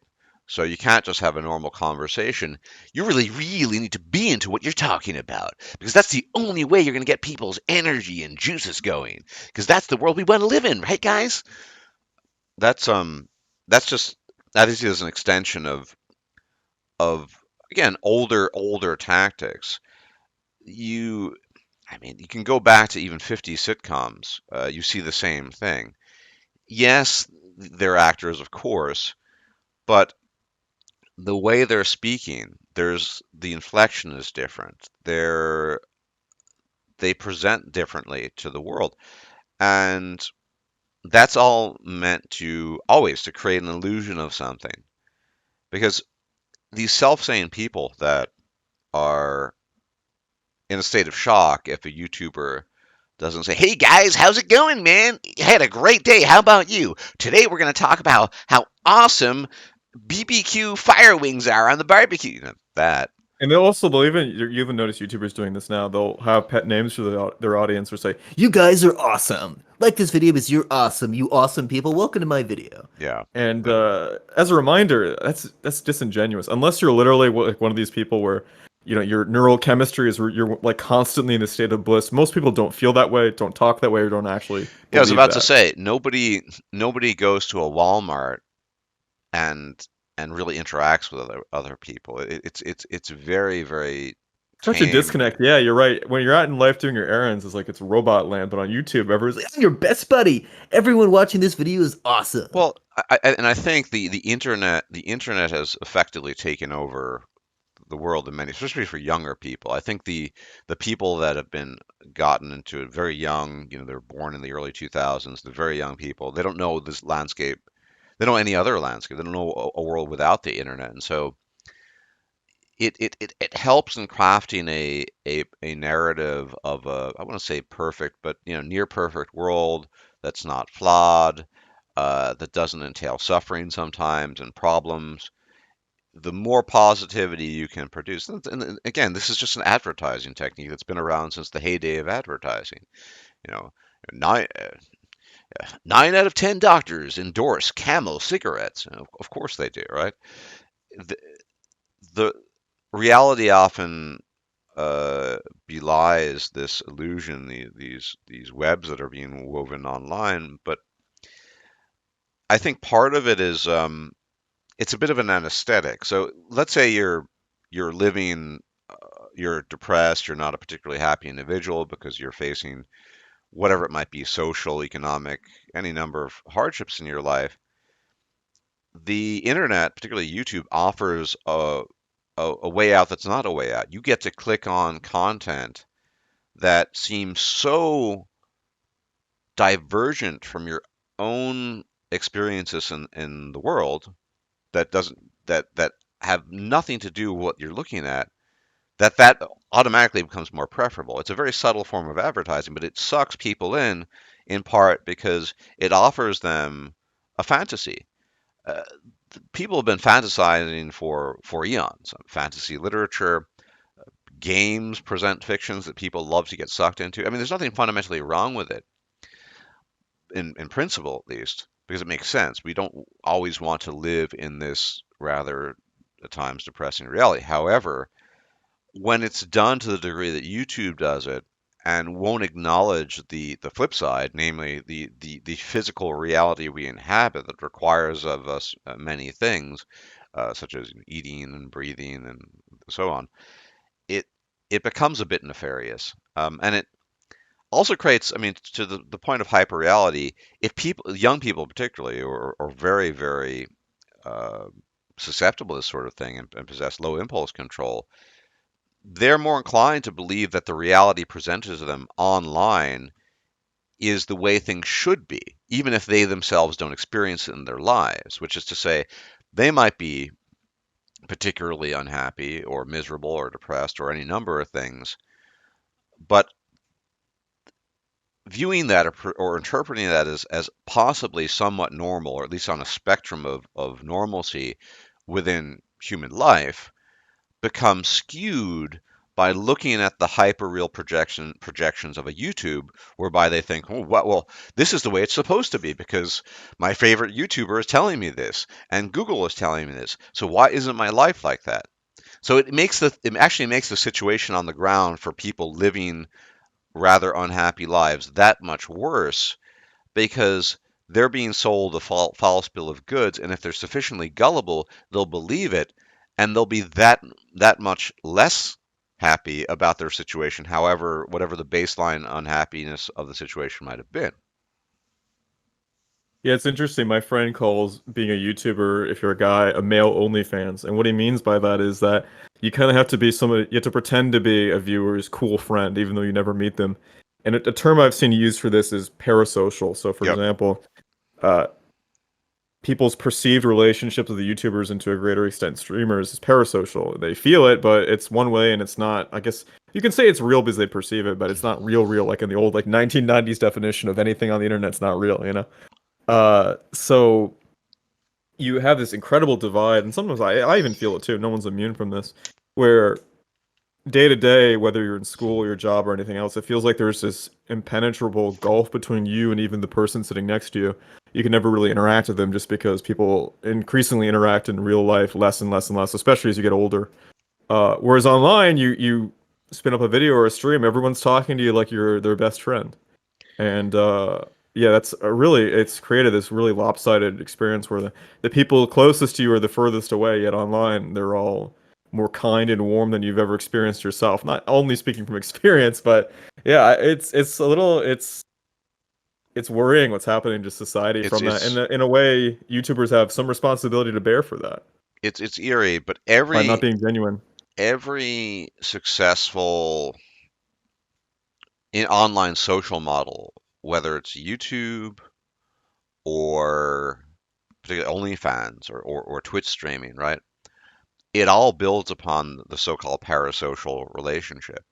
So you can't just have a normal conversation. You really need to be into what you're talking about because that's the only way you're going to get people's energy and juices going because that's the world we want to live in, right, guys? That's that's just that is just an extension of again older tactics. You I mean, you can go back to even 50 sitcoms. You see the same thing. Yes, they're actors, of course, but the way they're speaking, there's the inflection is different. They present differently to the world, and that's all meant to always to create an illusion of something. Because these self-sane people that are in a state of shock if a YouTuber doesn't say, "Hey guys, how's it going, man? I had a great day. How about you? Today we're going to talk about how awesome BBQ fire wings are on the barbecue." That. And they'll also believe it. You even notice YouTubers doing this now. They'll have pet names for their audience or say, "You guys are awesome. Like this video because you're awesome. You awesome people. Welcome to my video." Yeah. And as a reminder, that's disingenuous. Unless you're literally like one of these people where, your neural chemistry is you're like constantly in a state of bliss. Most people don't feel that way, don't talk that way, or don't actually Yeah, I was believe about to that. say nobody goes to a Walmart and really interacts with other people. It's very Such a tame. disconnect. Yeah, you're right. When you're out in life doing your errands, it's like it's robot land. But on YouTube, everyone's like, "I'm your best buddy. Everyone watching this video is awesome." Well, I think the internet has effectively taken over the world in many, especially for younger people. I think the people that have been gotten into it very young, they're born in the early 2000s, the very young people, they don't know this landscape. They don't know any other landscape. They don't know a world without the internet. And so it helps in crafting a narrative of I want to say perfect, but near perfect world that's not flawed, that doesn't entail suffering sometimes and problems. the more positivity you can produce. And again, this is just an advertising technique that's been around since the heyday of advertising. You know, nine, 9 out of 10 doctors endorse Camel cigarettes. Of course they do, right? The, the reality often belies this illusion, these webs that are being woven online. But I think part of it is it's a bit of an anesthetic. So let's say you're living, you're depressed, you're not a particularly happy individual because you're facing whatever it might be, social, economic, any number of hardships in your life. The internet, particularly YouTube, offers a way out that's not a way out. You get to click on content that seems so divergent from your own experiences in the world that doesn't that have nothing to do with what you're looking at, that automatically becomes more preferable. It's a very subtle form of advertising, but it sucks people in part because it offers them a fantasy. Uh, People have been fantasizing for eons. Fantasy literature, games present fictions that people love to get sucked into. I mean, there's nothing fundamentally wrong with it, in principle at least, because it makes sense. We don't always want to live in this rather at times depressing reality. However, when it's done to the degree that YouTube does it and won't acknowledge the flip side, namely the physical reality we inhabit that requires of us many things, such as eating and breathing and so on, it it becomes a bit nefarious. And it also creates, I mean, to the point of hyperreality, if people, young people particularly, or very, very uh, susceptible to this sort of thing and possess low impulse control, they're more inclined to believe that the reality presented to them online is the way things should be, even if they themselves don't experience it in their lives, which is to say, they might be particularly unhappy or miserable or depressed or any number of things, but viewing that or interpreting that as possibly somewhat normal, or at least on a spectrum of normalcy within human life, becomes skewed by looking at the hyperreal projections of a YouTube, whereby they think, oh, well, this is the way it's supposed to be because my favorite YouTuber is telling me this, and Google is telling me this. So why isn't my life like that? So it actually makes the situation on the ground for people living rather unhappy lives that much worse because they're being sold a false bill of goods, and if they're sufficiently gullible, they'll believe it, and they'll be that much less happy about their situation, however, whatever the baseline unhappiness of the situation might have been. Yeah, it's interesting. My friend calls being a YouTuber, if you're a guy, a male OnlyFans. And what he means by that is that you kind of have to be somebody, you have to pretend to be a viewer's cool friend, even though you never meet them. And a term I've seen used for this is parasocial. So, for Yep. example, uh, people's perceived relationships with the YouTubers and to a greater extent streamers is parasocial. They feel it, but it's one way and it's not, I guess you can say it's real because they perceive it, but it's not real like in the old like 1990s definition of anything on the internet's not real, you know? So you have this incredible divide, and sometimes I even feel it too. No one's immune from this, where day to day, whether you're in school, your job, or anything else, it feels like there's this impenetrable gulf between you and even the person sitting next to you. You can never really interact with them just because people increasingly interact in real life less and less and less, especially as you get older. Whereas online, you spin up a video or a stream, everyone's talking to you like you're their best friend. And yeah, that's a really it's created this really lopsided experience where the people closest to you are the furthest away, yet online they're all more kind and warm than you've ever experienced yourself. Not only speaking from experience, but yeah, it's a little it's worrying what's happening to society It's from that. And it's in a way, YouTubers have some responsibility to bear for that it's eerie, but by not being genuine. every successful in online social model, whether it's YouTube or particularly OnlyFans or Twitch streaming, right? It all builds upon the so-called parasocial relationship.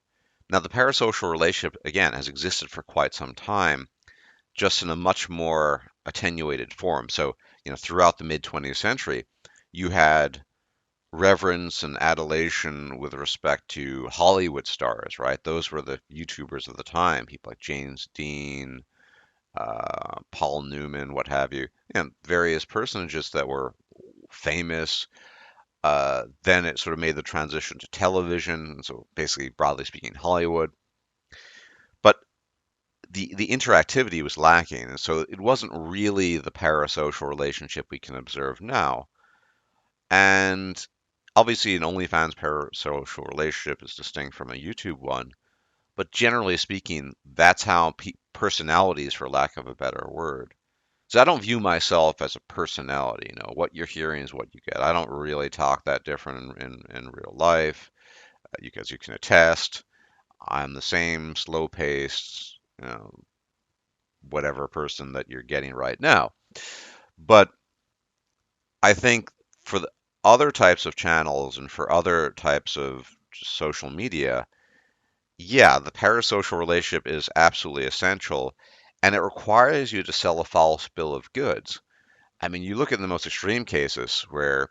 Now, the parasocial relationship, again, has existed for quite some time, just in a much more attenuated form. So, throughout the mid 20th century, you had reverence and adulation with respect to Hollywood stars, right? Those were the YouTubers of the time, people like James Dean, Paul Newman, what have you, and various personages that were famous. Then it sort of made the transition to television, so basically, broadly speaking, Hollywood. But the interactivity was lacking, and so it wasn't really the parasocial relationship we can observe now. And obviously, an OnlyFans parasocial relationship is distinct from a YouTube one, but generally speaking, that's how personalities, for lack of a better word. So I don't view myself as a personality. You know, what you're hearing is what you get. I don't really talk that different in real life. As you can attest, I'm the same slow-paced, whatever person that you're getting right now. But I think for the other types of channels and for other types of social media, yeah, the parasocial relationship is absolutely essential, and it requires you to sell a false bill of goods. I mean, you look at the most extreme cases where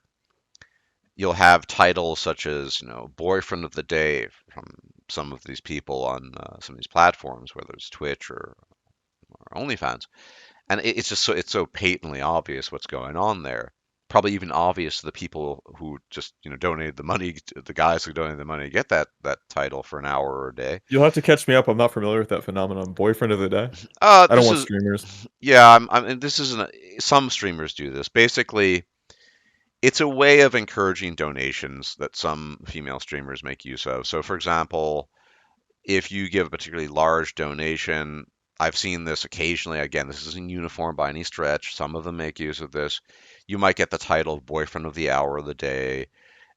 you'll have titles such as, boyfriend of the day from some of these people on some of these platforms, whether it's Twitch or OnlyFans. And it's just so patently obvious what's going on there. Probably even obvious to the people who just donated the money, the guys who donated the money to get that title for an hour or a day. You'll have to catch me up. I'm not familiar with that phenomenon. Boyfriend of the day? I don't This want is streamers. yeah, and this isn't some streamers do this. Basically, it's a way of encouraging donations that some female streamers make use of. So, for example, if you give a particularly large donation, I've seen this occasionally. Again, this isn't uniform by any stretch. Some of them make use of this. You might get the title of boyfriend of the hour of the day,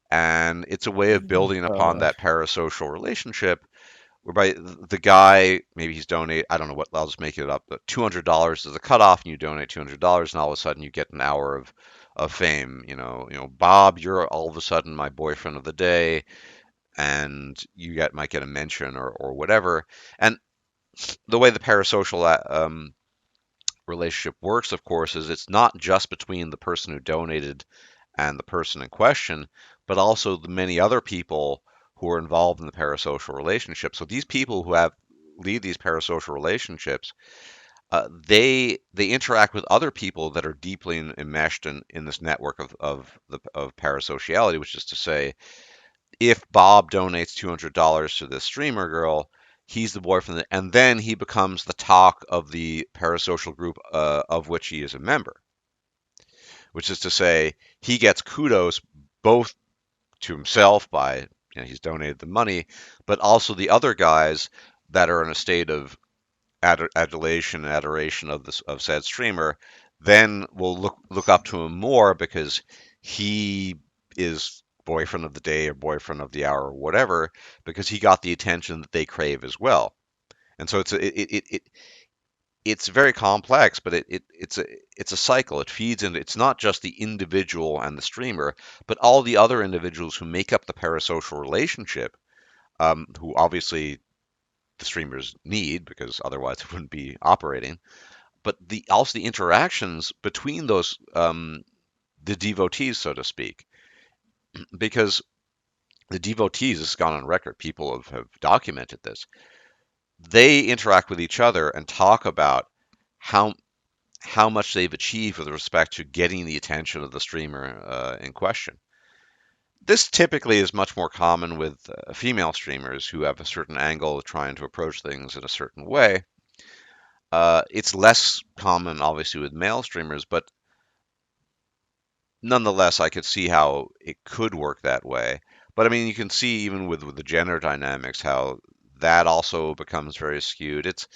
and it's a way of building upon Uh, that parasocial relationship whereby the guy, maybe he's donate, I don't know what, I'll just make it up, but $200 is the cutoff, and you donate $200, and all of a sudden you get an hour of fame. Bob, you're all of a sudden my boyfriend of the day, and might get a mention or whatever. And the way the parasocial relationship works, of course, is it's not just between the person who donated and the person in question, but also the many other people who are involved in the parasocial relationship. So these people who have lead these parasocial relationships, they interact with other people that are deeply enmeshed in this network of parasociality, which is to say, if Bob donates $200 to this streamer girl, he's the boyfriend, and then he becomes the talk of the parasocial group of which he is a member. Which is to say, he gets kudos both to himself by he's donated the money, but also the other guys that are in a state of adulation and adoration of said streamer, then will look up to him more because he is boyfriend of the day or boyfriend of the hour or whatever, because he got the attention that they crave as well. And so it's very complex, but it's a cycle. It feeds into, it's not just the individual and the streamer, but all the other individuals who make up the parasocial relationship, who obviously the streamers need because otherwise it wouldn't be operating. But also the interactions between those the devotees, so to speak, because the devotees, this has gone on record. People have documented this. They interact with each other and talk about how how much they've achieved with respect to getting the attention of the streamer in question. This typically is much more common with female streamers who have a certain angle of trying to approach things in a certain way. It's less common, obviously, with male streamers, but nonetheless, I could see how it could work that way. But I mean, you can see even with the gender dynamics how that also becomes very skewed. It's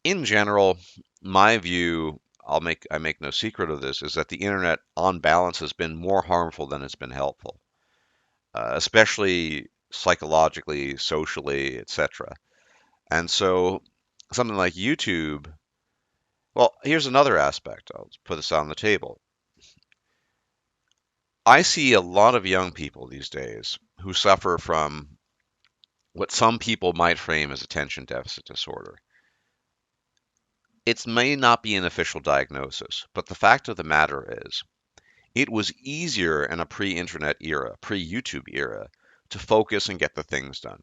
in general, my view, I make no secret of this, is that the internet on balance has been more harmful than it's been helpful, especially psychologically, socially, etc. And so something like YouTube, well, here's another aspect. I'll put this on the table. I see a lot of young people these days who suffer from what some people might frame as attention deficit disorder. It may not be an official diagnosis, but the fact of the matter is, It was easier in a pre-internet era, pre-YouTube era, to focus and get the things done.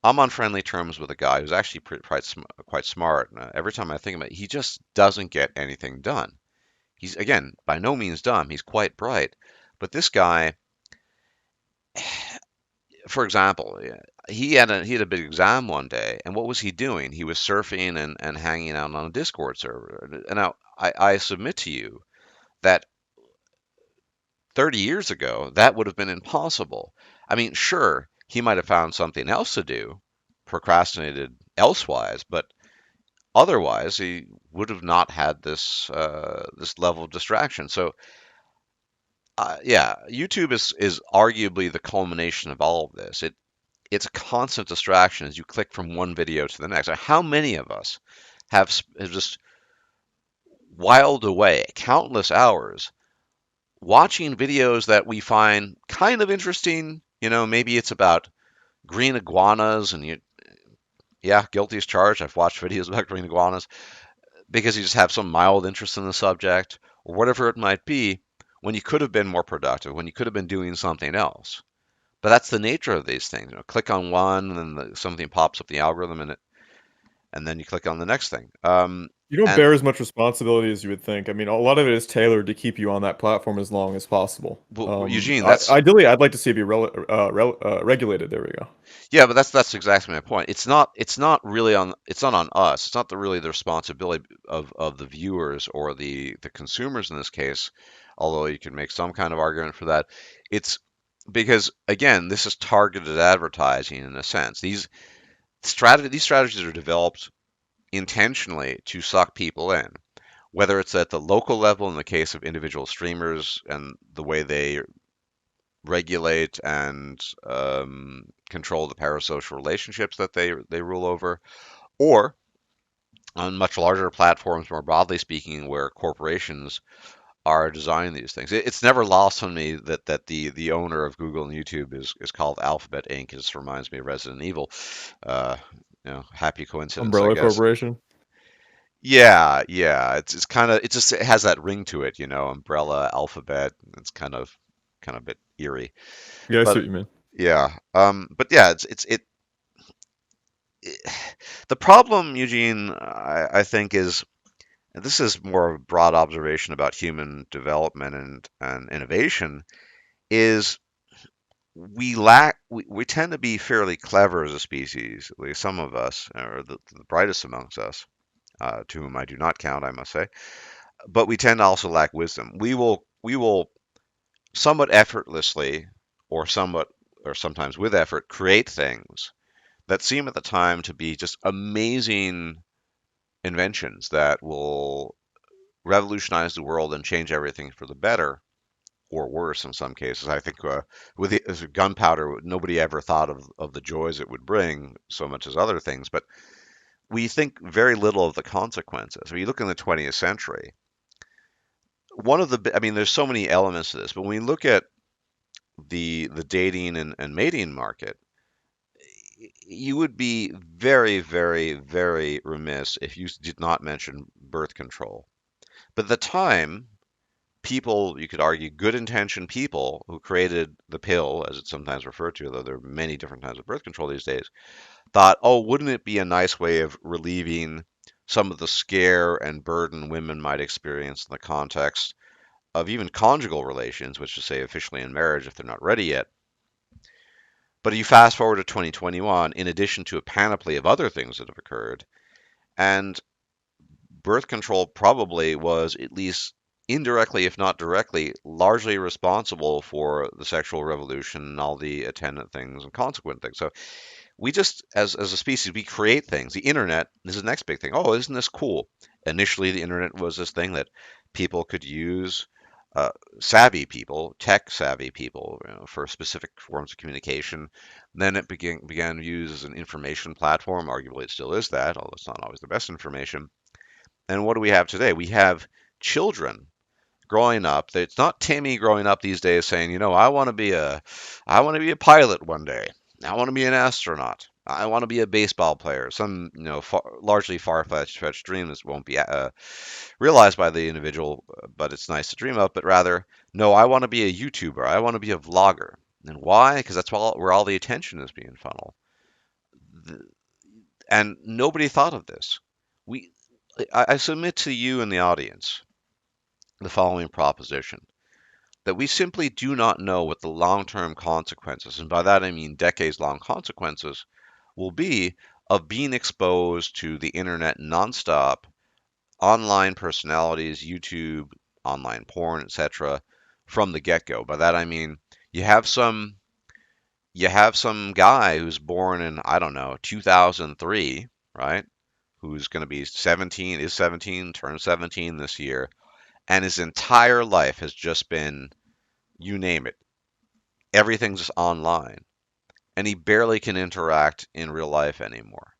I'm on friendly terms with a guy who's actually quite smart. And every time I think about it, he just doesn't get anything done. He's, again, by no means dumb. He's quite bright. But this guy, for example, he had a big exam one day, and what was he doing? He was surfing and hanging out on a Discord server. And now I submit to you that 30 years ago, that would have been impossible. I mean, sure, he might have found something else to do, procrastinated elsewise, but otherwise he would have not had this level of distraction. So yeah, YouTube is arguably the culmination of all of this. It's a constant distraction as you click from one video to the next. How many of us have just whiled away countless hours watching videos that we find kind of interesting? Maybe it's about green iguanas, and yeah, guilty as charged. I've watched videos about green iguanas because you just have some mild interest in the subject, or whatever it might be, when you could have been more productive, when you could have been doing something else. But that's the nature of these things. Click on one, and then something pops up the algorithm, and then you click on the next thing. You don't And bear as much responsibility as you would think. I mean, a lot of it is tailored to keep you on that platform as long as possible. well, Eugene, that's Ideally, I'd like to see it be regulated. There we go. yeah, but that's exactly my point. It's not on us. It's not really the responsibility of the viewers or the consumers in this case, although you can make some kind of argument for that. It's because again, this is targeted advertising in a sense. These strategies are developed intentionally to suck people in, whether it's at the local level in the case of individual streamers and the way they regulate and control the parasocial relationships that they rule over, or on much larger platforms, more broadly speaking, where corporations are designing these things. It's never lost on me that the owner of Google and YouTube is called Alphabet Inc. It just reminds me of Resident Evil. Uh, happy coincidence, I Umbrella guess. Corporation. Yeah, yeah. It's kind of it has that ring to it, Umbrella, Alphabet. It's kind of a bit eerie. Yeah, I see But what you mean. yeah, but yeah, it the problem, Eugene, I think is, and this is more of a broad observation about human development and innovation, is we tend to be fairly clever as a species, at least some of us, or the brightest amongst us, to whom I do not count, I must say, but we tend to also lack wisdom. We will somewhat effortlessly, or sometimes with effort, create things that seem at the time to be just amazing inventions that will revolutionize the world and change everything for the better or worse in some cases. I think with gunpowder, nobody ever thought of the joys it would bring so much as other things, but we think very little of the consequences. When you look in the 20th century, I mean, there's so many elements to this, but when we look at the dating and mating market, you would be very, very, very remiss if you did not mention birth control. But at the time, people, you could argue, good intentioned people who created the pill, as it's sometimes referred to, though there are many different types of birth control these days, thought, oh, wouldn't it be a nice way of relieving some of the scare and burden women might experience in the context of even conjugal relations, which is, say, officially in marriage if they're not ready yet. But you fast forward to 2021, in addition to a panoply of other things that have occurred, and birth control probably was, at least indirectly, if not directly, largely responsible for the sexual revolution and all the attendant things and consequent things. So we just, as a species, we create things. The internet is the next big thing. Oh, isn't this cool? Initially, the internet was this thing that people could use, uh, savvy people, tech savvy people, for specific forms of communication. Then it began to use as an information platform. Arguably, it still is that, although it's not always the best information. And what do we have today? We have children growing up. It's not Timmy growing up these days saying, I want to be a pilot one day. I want to be an astronaut. I want to be a baseball player. Some, largely far-fetched dreams won't be realized by the individual, but it's nice to dream of. But rather, no, I want to be a YouTuber. I want to be a vlogger. And why? Because that's where all the attention is being funneled. And nobody thought of this. We, I submit to you and the audience the following proposition that we simply do not know what the long term consequences, and by that I mean decades long consequences, will be of being exposed to the internet nonstop, online personalities, YouTube, online porn, etc., from the get go. By that I mean you have some you have some guy who's born in, I don't know, 2003, right? Who's going to be 17, is 17, turned 17 this year, and his entire life has just been, you name it, everything's online, and he barely can interact in real life anymore.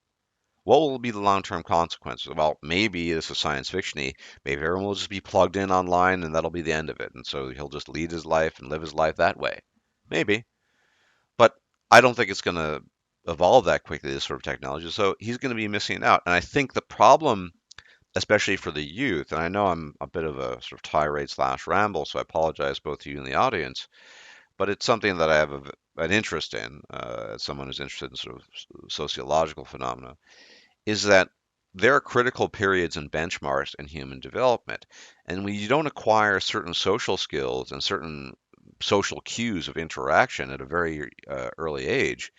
What will be the long-term consequences? Well, maybe this is science fiction-y. Maybe everyone will just be plugged in online and that'll be the end of it. And so he'll just lead his life and live his life that way. Maybe. But I don't think it's going to evolve that quickly, this sort of technology. So he's going to be missing out. And I think the problem, especially for the youth, and I know I'm a bit of a sort of tirade slash ramble, so I apologize both to you and the audience, but it's something that I have an interest in, as someone who's interested in sort of sociological phenomena, is that there are critical periods and benchmarks in human development. And when you don't acquire certain social skills and certain social cues of interaction at a very early age,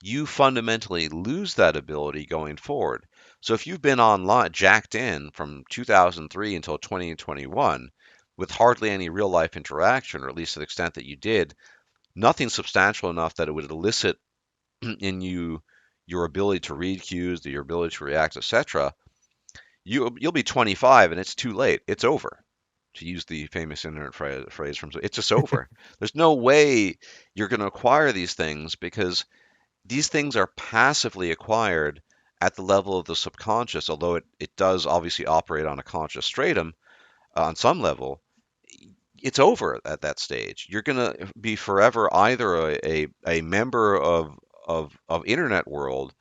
you fundamentally lose that ability going forward. So if you've been online, jacked in from 2003 until 2021 with hardly any real life interaction, or at least to the extent that you did, nothing substantial enough that it would elicit in you your ability to read cues, your ability to react, etc., you'll be 25 and it's too late. It's over. To use the famous internet phrase from, it's just over. There's no way you're going to acquire these things because these things are passively acquired at the level of the subconscious, although it does obviously operate on a conscious stratum on some level. It's over at that stage. You're going to be forever either a member of internet world,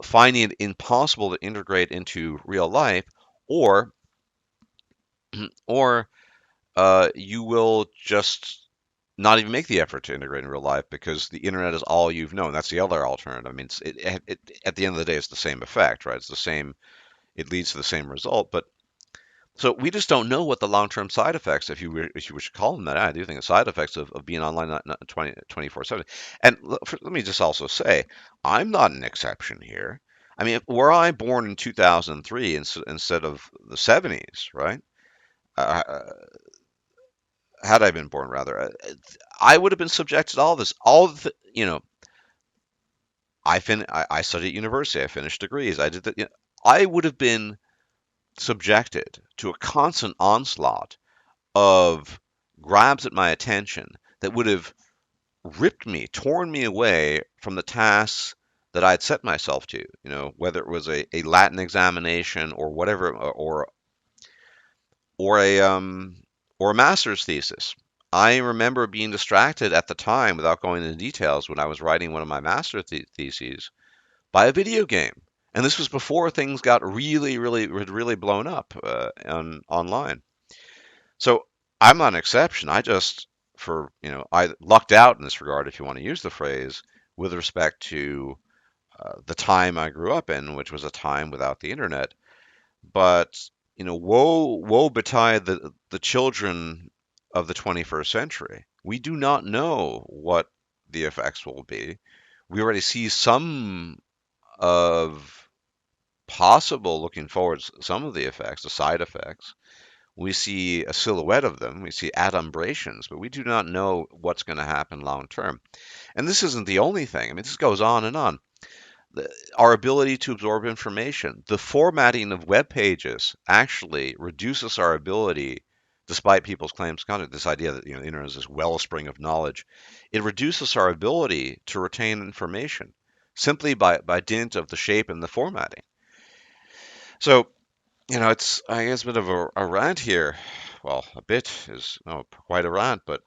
finding it impossible to integrate into real life, or or you will just not even make the effort to integrate in real life because the internet is all you've known. That's the other alternative. I mean, at the end of the day, it's the same effect, right? It's the same. It leads to the same result, but so we just don't know what the long-term side effects, if you wish to call them that. I do think the side effects of being online not 24/7. And let me just also say, I'm not an exception here. I mean, were I born in 2003 instead of the 70s, right? Uh, had I been born, rather, I would have been subjected to all this. I studied at university. I finished degrees. I did that. I would have been subjected to a constant onslaught of grabs at my attention that would have ripped me, torn me away from the tasks that I'd set myself to, whether it was a Latin examination or whatever, or a or a master's thesis. I remember being distracted at the time, without going into details, when I was writing one of my theses by a video game. And this was before things got really blown up online. So I'm not an exception. I lucked out in this regard, if you want to use the phrase, with respect to the time I grew up in, which was a time without the internet. But woe betide the children of the 21st century. We do not know what the effects will be. We already see some of possible, looking forward, some of the effects, the side effects. We see a silhouette of them, we see adumbrations, but we do not know what's going to happen long term. And this isn't the only thing. I mean, this goes on and on. Our ability to absorb information, the formatting of web pages actually reduces our ability, despite people's claims to content, this idea that the internet is this wellspring of knowledge, it reduces our ability to retain information simply by dint of the shape and the formatting. So it's, I guess, a bit of a rant here. Well, a bit is quite a rant, but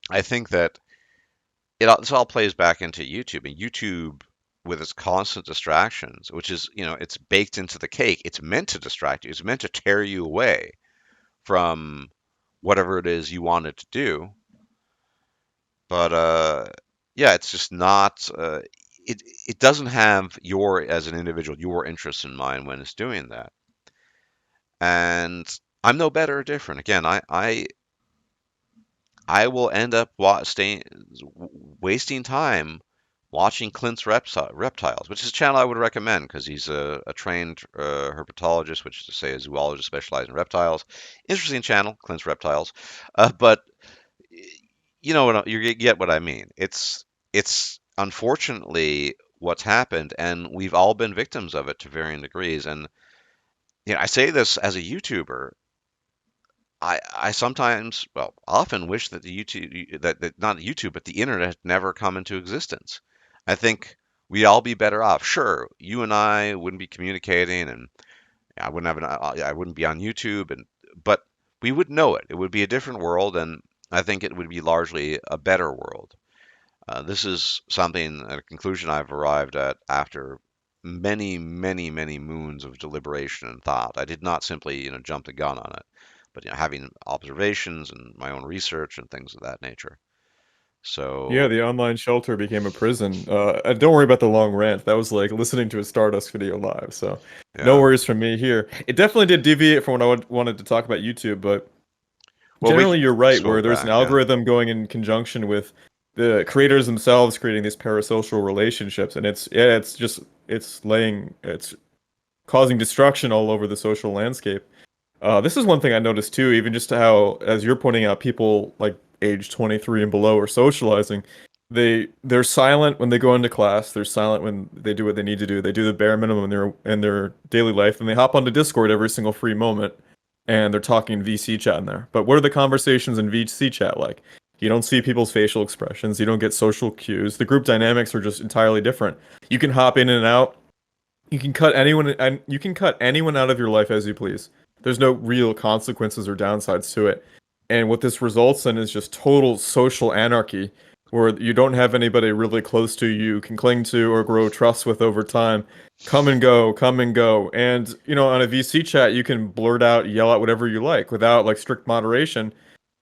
I think that this all plays back into YouTube. And YouTube, with its constant distractions, which is, it's baked into the cake. It's meant to distract you. It's meant to tear you away from whatever it is you wanted to do. But yeah, it's just not. It doesn't have your as an individual your interests in mind when it's doing that. And I'm no better or different. Again, I will end up wasting time watching Clint's Reptiles, which is a channel I would recommend because he's a trained herpetologist, which is to say a zoologist specialized in reptiles. Interesting channel, Clint's Reptiles. But you know what you get what I mean. It's unfortunately what's happened, and we've all been victims of it to varying degrees. And I say this as a YouTuber. I sometimes, well, often wish that the YouTube, that not YouTube, but the internet had never come into existence. I think we'd all be better off. Sure, you and I wouldn't be communicating, and I wouldn't be on YouTube, but we would know it. It would be a different world, and I think it would be largely a better world. This is something, a conclusion I've arrived at after many, many, many moons of deliberation and thought. I did not simply, jump the gun on it, but having observations and my own research and things of that nature. Yeah, So, the online shelter became a prison. And don't worry about the long rant. That was like listening to a Stardust video live. So no yeah. worries from me here. It definitely did deviate from what wanted to talk about YouTube, but Well, we generally can you're right, circle where there's an back. Yeah. algorithm going in conjunction with the creators themselves creating these parasocial relationships, and it's causing destruction all over the social landscape. This is one thing I noticed too, even just how, as you're pointing out, people like age 23 and below are socializing. They're silent when they go into class. They're silent when they do what they need to do. They do the bare minimum in their daily life, and they hop onto Discord every single free moment, and they're talking VC chat in there. But what are the conversations in VC chat like? You don't see people's facial expressions. You don't get social cues. The group dynamics are just entirely different. You can hop in and out. You can cut anyone out of your life as you please. There's no real consequences or downsides to it. And what this results in is just total social anarchy, where you don't have anybody really close to you can cling to or grow trust with over time. Come and go, come and go. And, on a VC chat, you can blurt out, yell out whatever you like without like strict moderation.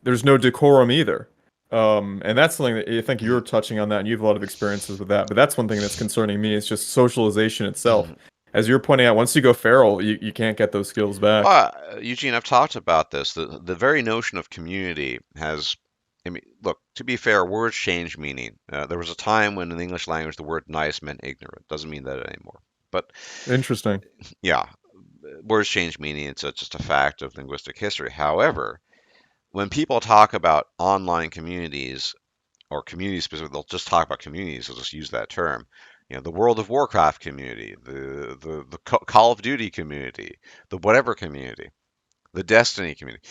There's no decorum either. And that's something that I think you're touching on that, and you have a lot of experiences with that. But that's one thing that's concerning me. It's just socialization itself. As you're pointing out, once you go feral, you can't get those skills back. Eugene, I've talked about this. The very notion of community has, I mean, look, to be fair, words change meaning. There was a time when in the English language the word nice meant ignorant. Doesn't mean that anymore. But Interesting. yeah, words change meaning. It's just a fact of linguistic history. However, when people talk about online communities or communities specifically, they'll just talk about communities. They'll just use that term. The World of Warcraft community, the Call of Duty community, the whatever community, the Destiny community.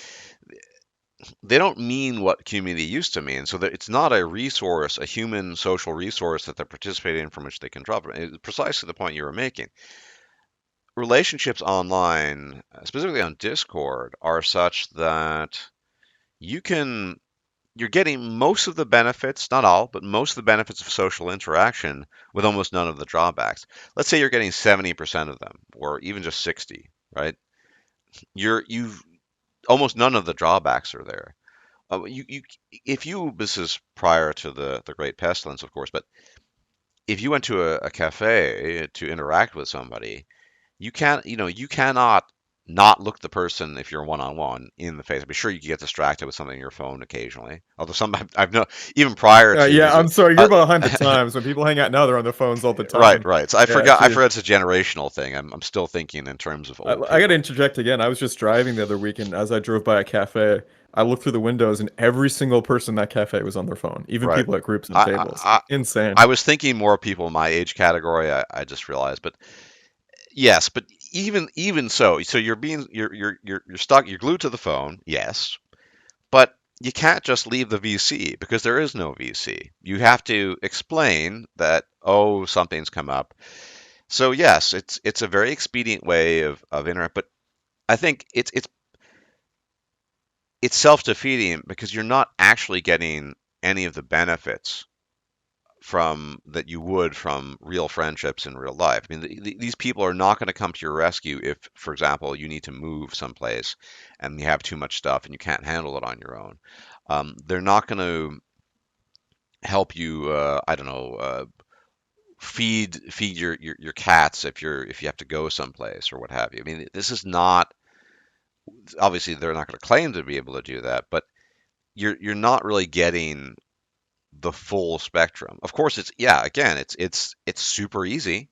They don't mean what community used to mean. So that it's not a resource, a human social resource that they're participating in from which they can draw from. It's precisely the point you were making. Relationships online, specifically on Discord, are such that you can you're getting most of the benefits, not all, but most of the benefits of social interaction with almost none of the drawbacks. Let's say you're getting 70% of them, or even just 60, right? You've almost none of the drawbacks are there. If you, this is prior to the Great Pestilence, of course, but if you went to a cafe to interact with somebody, you cannot not look the person if you're one on one in the face. I'm sure you can get distracted with something on your phone occasionally. Although some I've known even prior to Yeah, visiting. I'm sorry. You're behind the times. When people hang out now, they're on their phones all the Right, time. right. So I Yeah, forgot. I geez. forgot it's a generational thing. I'm still thinking in terms of old I got to people. interject again. I was just driving the other weekend. As I drove by a cafe, I looked through the windows, and every single person in that cafe was on their phone, even Right. people at groups and I tables. I Insane. I was thinking more people in my age category. I just realized, but yes, but even so you're stuck. You're glued to the phone. Yes, but you can't just leave the VC because there is no VC. You have to explain that, oh, something's come up. So yes, it's a very expedient way of internet, but I think it's self-defeating because you're not actually getting any of the benefits from that you would from real friendships in real life. I mean, these people are not going to come to your rescue if, for example, you need to move someplace and you have too much stuff and you can't handle it on your own. They're not going to help you. I don't know. Feed your cats if you have to go someplace or what have you. I mean, this is not obviously they're not going to claim to be able to do that, but you're not really getting the full spectrum. Of course, it's yeah, again, it's super easy,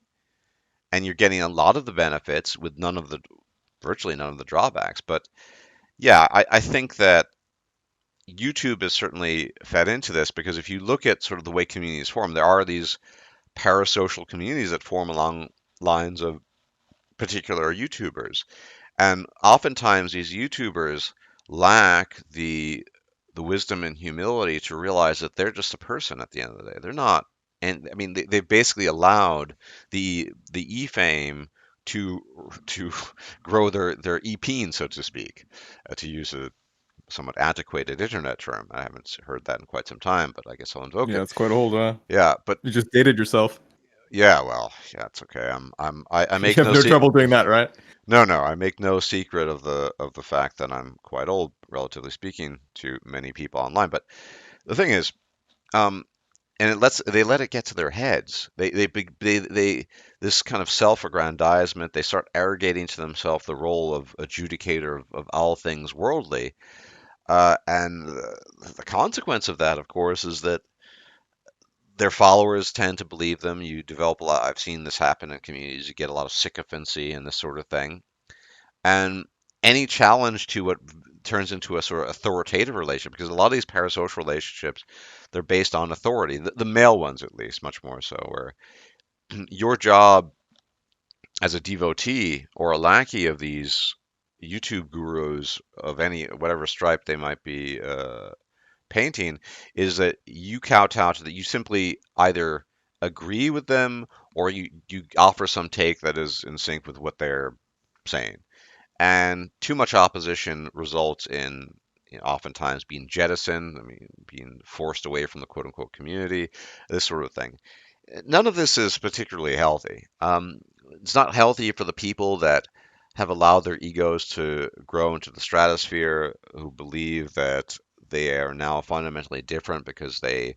and you're getting a lot of the benefits with none of the virtually none of the drawbacks. But yeah, I think that YouTube is certainly fed into this because if you look at sort of the way communities form, there are these parasocial communities that form along lines of particular YouTubers. And oftentimes these YouTubers lack the wisdom and humility to realize that they're just a person at the end of the day. They're not, and I mean they've basically allowed the e-fame to to grow their e-peen, so to speak, to use a somewhat antiquated internet term. I haven't heard that in quite some time, but I guess I'll invoke Yeah, it. it's quite old, huh? Yeah, but You just dated yourself. yeah, well, yeah, it's okay. I You make have no no trouble doing that, right? no, I make no secret of the fact that I'm quite old, relatively speaking, to many people online. But the thing is, um, and they let it get to their heads. They this kind of self-aggrandizement. They start arrogating to themselves the role of adjudicator of all things worldly. And the consequence of that, of course, is that their followers tend to believe them. You develop a lot. I've seen this happen in communities. You get a lot of sycophancy and this sort of thing. And any challenge to what turns into a sort of authoritative relationship, because a lot of these parasocial relationships, they're based on authority, the male ones at least, much more so, where your job as a devotee or a lackey of these YouTube gurus of any whatever stripe they might be painting is that you kowtow to that you simply either agree with them or you offer some take that is in sync with what they're saying. And too much opposition results in oftentimes being jettisoned, I mean, being forced away from the quote unquote community, this sort of thing. None of this is particularly healthy. It's not healthy for the people that have allowed their egos to grow into the stratosphere, who believe that they are now fundamentally different because they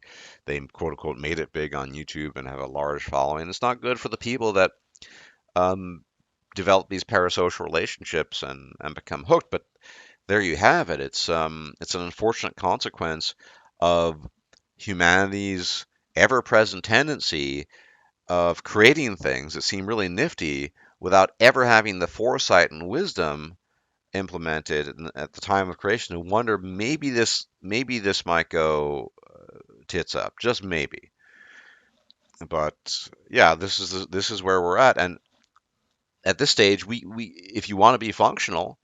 quote unquote made it big on YouTube and have a large following. It's not good for the people that um, develop these parasocial relationships and become hooked. But there you have it. It's an unfortunate consequence of humanity's ever-present tendency of creating things that seem really nifty without ever having the foresight and wisdom implemented at the time of creation to wonder maybe this might go tits up, just maybe. But yeah, this is where we're at, and at this stage, we if you want to be functional,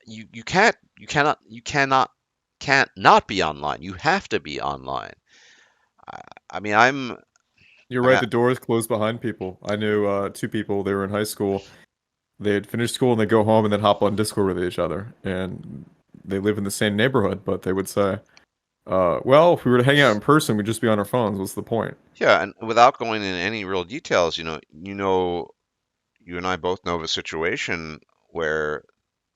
you can't not be online. You have to be online. I, I mean, You're I mean, right. The doors close behind people. I knew two people. They were in high school. They had finished school and they go home and then hop on Discord with each other. And they live in the same neighborhood, but they would say, "Well, if we were to hang out in person, we'd just be on our phones. What's the point?" yeah, and without going into any real details, you and I both know of a situation where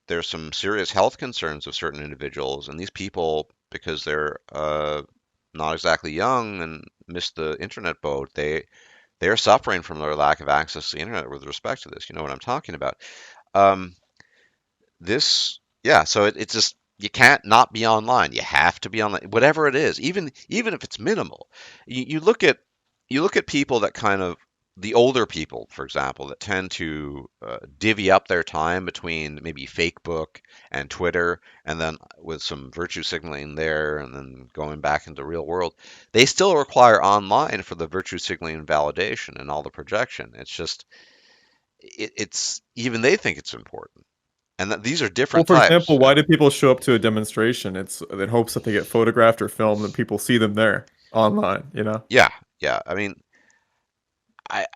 there's some serious health concerns of certain individuals, and these people, because they're not exactly young and missed the internet boat, they're suffering from their lack of access to the internet with respect to this. You know what I'm talking about. Um, yeah, so it's just you can't not be online. You have to be online, whatever it is, even if it's minimal. You you look at people that kind of the older people, for example, that tend to divvy up their time between maybe Facebook and Twitter, and then with some virtue signaling there, and then going back into the real world. They still require online for the virtue signaling and validation and all the projection. It's just it's even they think it's important and that these are Well, different for types. example, why do people show up to a demonstration? It's in hopes that they get photographed or filmed and people see them there online, you know? Yeah, yeah. I mean, I,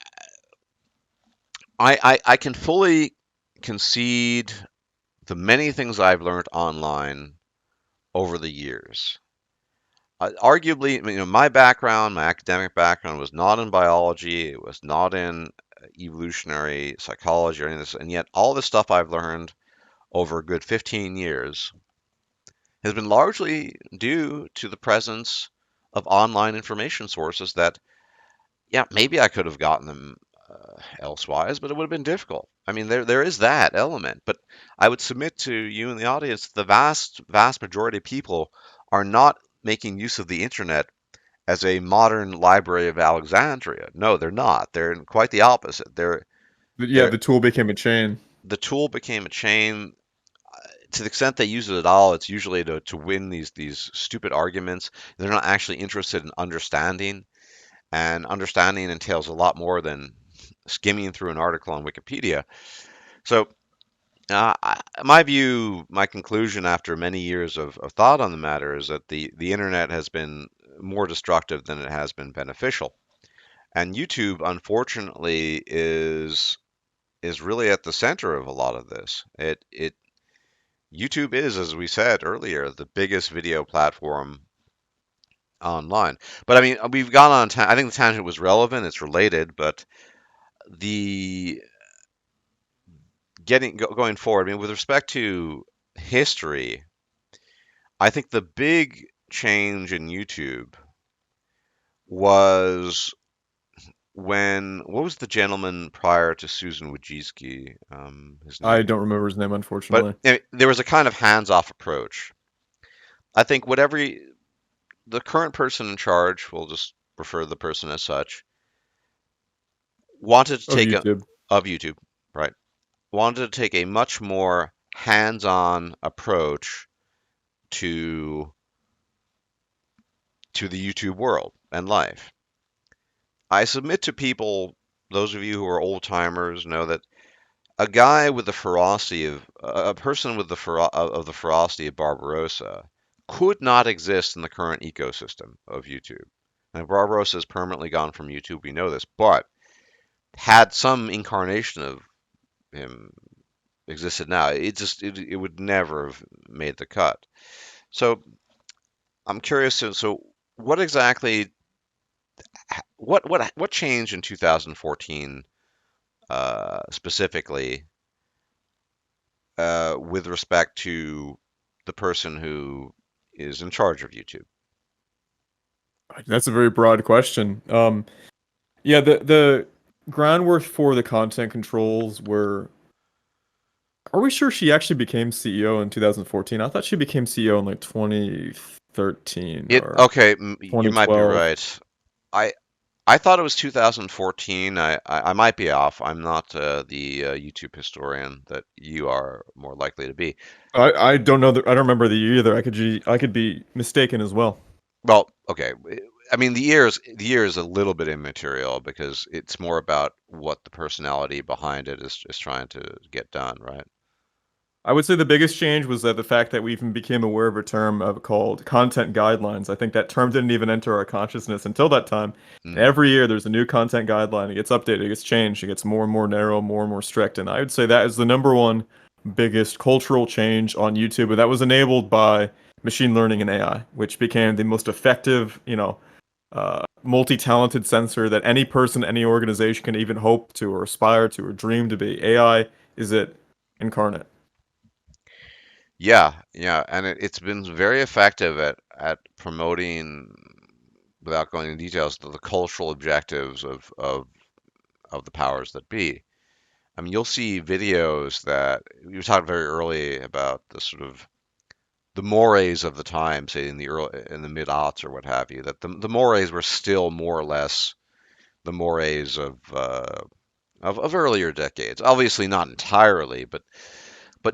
I can fully concede the many things I've learned online over the years. arguably, my background, my academic background was not in biology. It was not in evolutionary psychology or any of this, and yet all the stuff I've learned over a good 15 years has been largely due to the presence of online information sources that, yeah, maybe I could have gotten them elsewise, but it would have been difficult. I mean, there is that element, but I would submit to you and the audience, the vast majority of people are not making use of the internet as a modern Library of Alexandria. No, they're not. They're quite the opposite. But yeah, They're the tool became a chain. the tool became a chain. To the extent they use it at all, it's usually to win these stupid arguments. They're not actually interested in understanding, and understanding entails a lot more than skimming through an article on Wikipedia. So, my view, my conclusion after many years of thought on the matter is that the internet has been more destructive than it has been beneficial. And YouTube, unfortunately, is really at the center of a lot of this. It YouTube is, as we said earlier, the biggest video platform online. But I mean, we've gone on. I think the tangent was relevant. It's related, but the going forward. I mean, with respect to history, I think the big change in YouTube was when what was the gentleman prior to Susan Wojcicki, his I name? don't remember his name, But unfortunately. there was a kind of hands-off approach. I think whatever the current person in charge, we'll just refer to the person as such, wanted to Of take a YouTube. of YouTube, right? Wanted to take a much more hands-on approach to the YouTube world and life. I submit to people, those of you who are old timers know that a guy with the ferocity of a person with the ferocity of Barbarossa could not exist in the current ecosystem of YouTube. Now, Barbarossa has permanently gone from YouTube, we know this, but had some incarnation of him existed now, it would never have made the cut. So I'm curious. So what exactly what changed in 2014 specifically with respect to the person who is in charge of YouTube? That's a very broad question. Yeah, the groundwork for the content controls were. Are we sure she actually became CEO in 2014? I thought she became CEO in like 2013 It or okay, you might be 2012. right. I I thought it was 2014. I might be off. I'm not the YouTube historian that you are more likely to be. I don't know. I don't remember the year either. I could be mistaken as well. Well, okay. I mean, the year is a little bit immaterial because it's more about what the personality behind it is trying to get done, right? I would say the biggest change was that the fact that we even became aware of a term called content guidelines. I think that term didn't even enter our consciousness until that time. Mm. Every year there's a new content guideline. It gets updated, it gets changed, it gets more and more narrow, more and more strict. And I would say that is the number one biggest cultural change on YouTube. And that was enabled by machine learning and AI, which became the most effective, multi-talented sensor that any person, any organization can even hope to or aspire to or dream to be. AI is it incarnate. Yeah, yeah, and it's been very effective at promoting, without going into details, the cultural objectives of the powers that be. I mean, you'll see videos that you were talking very early about the sort of the mores of the time, say in the mid aughts or what have you, that the mores were still more or less the mores of earlier decades. Obviously not entirely, but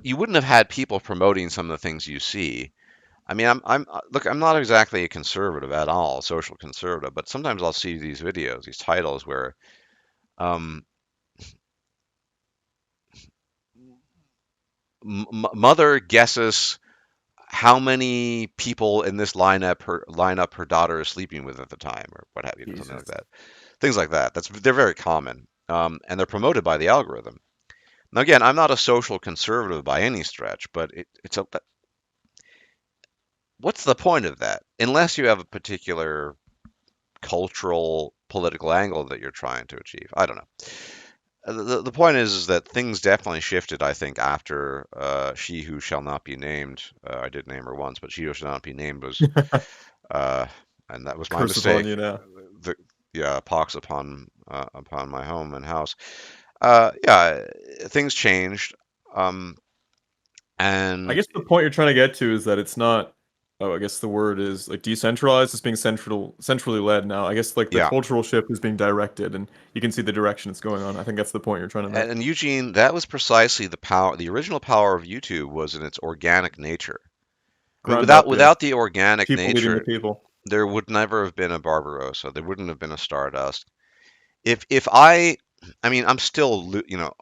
you wouldn't have had people promoting some of the things you see. I mean, I'm look, I'm not exactly a conservative at all, social conservative, but sometimes I'll see these videos, these titles where um, mother guesses how many people in this lineup her daughter is sleeping with at the time, or what have you, something like Jesus. that. Things like that. They're very common, and they're promoted by the algorithm. Now, again, I'm not a social conservative by any stretch, but it's a what's the point of that? Unless you have a particular cultural, political angle that you're trying to achieve. I don't know. The point is that things definitely shifted, I think, after She Who Shall Not Be Named. I did name her once, but She Who Shall Not Be Named was, uh, and that was my Curse upon mistake. you now. The Yeah, pox upon my home and house. Yeah, things changed, um, I and guess the point you're trying to get to is that it's not. Oh, I guess the word is like decentralized. It's being centrally led now. I guess like the yeah, cultural shift is being directed, and you can see the direction it's going on. I think that's the point you're trying to make. and Eugene, that was precisely the power. The original power of YouTube was in its organic nature. I mean, Ground up, yeah. without the organic People leading the nature, people. there would never have been a Barbarossa. There wouldn't have been a Stardust. If I mean, I'm still,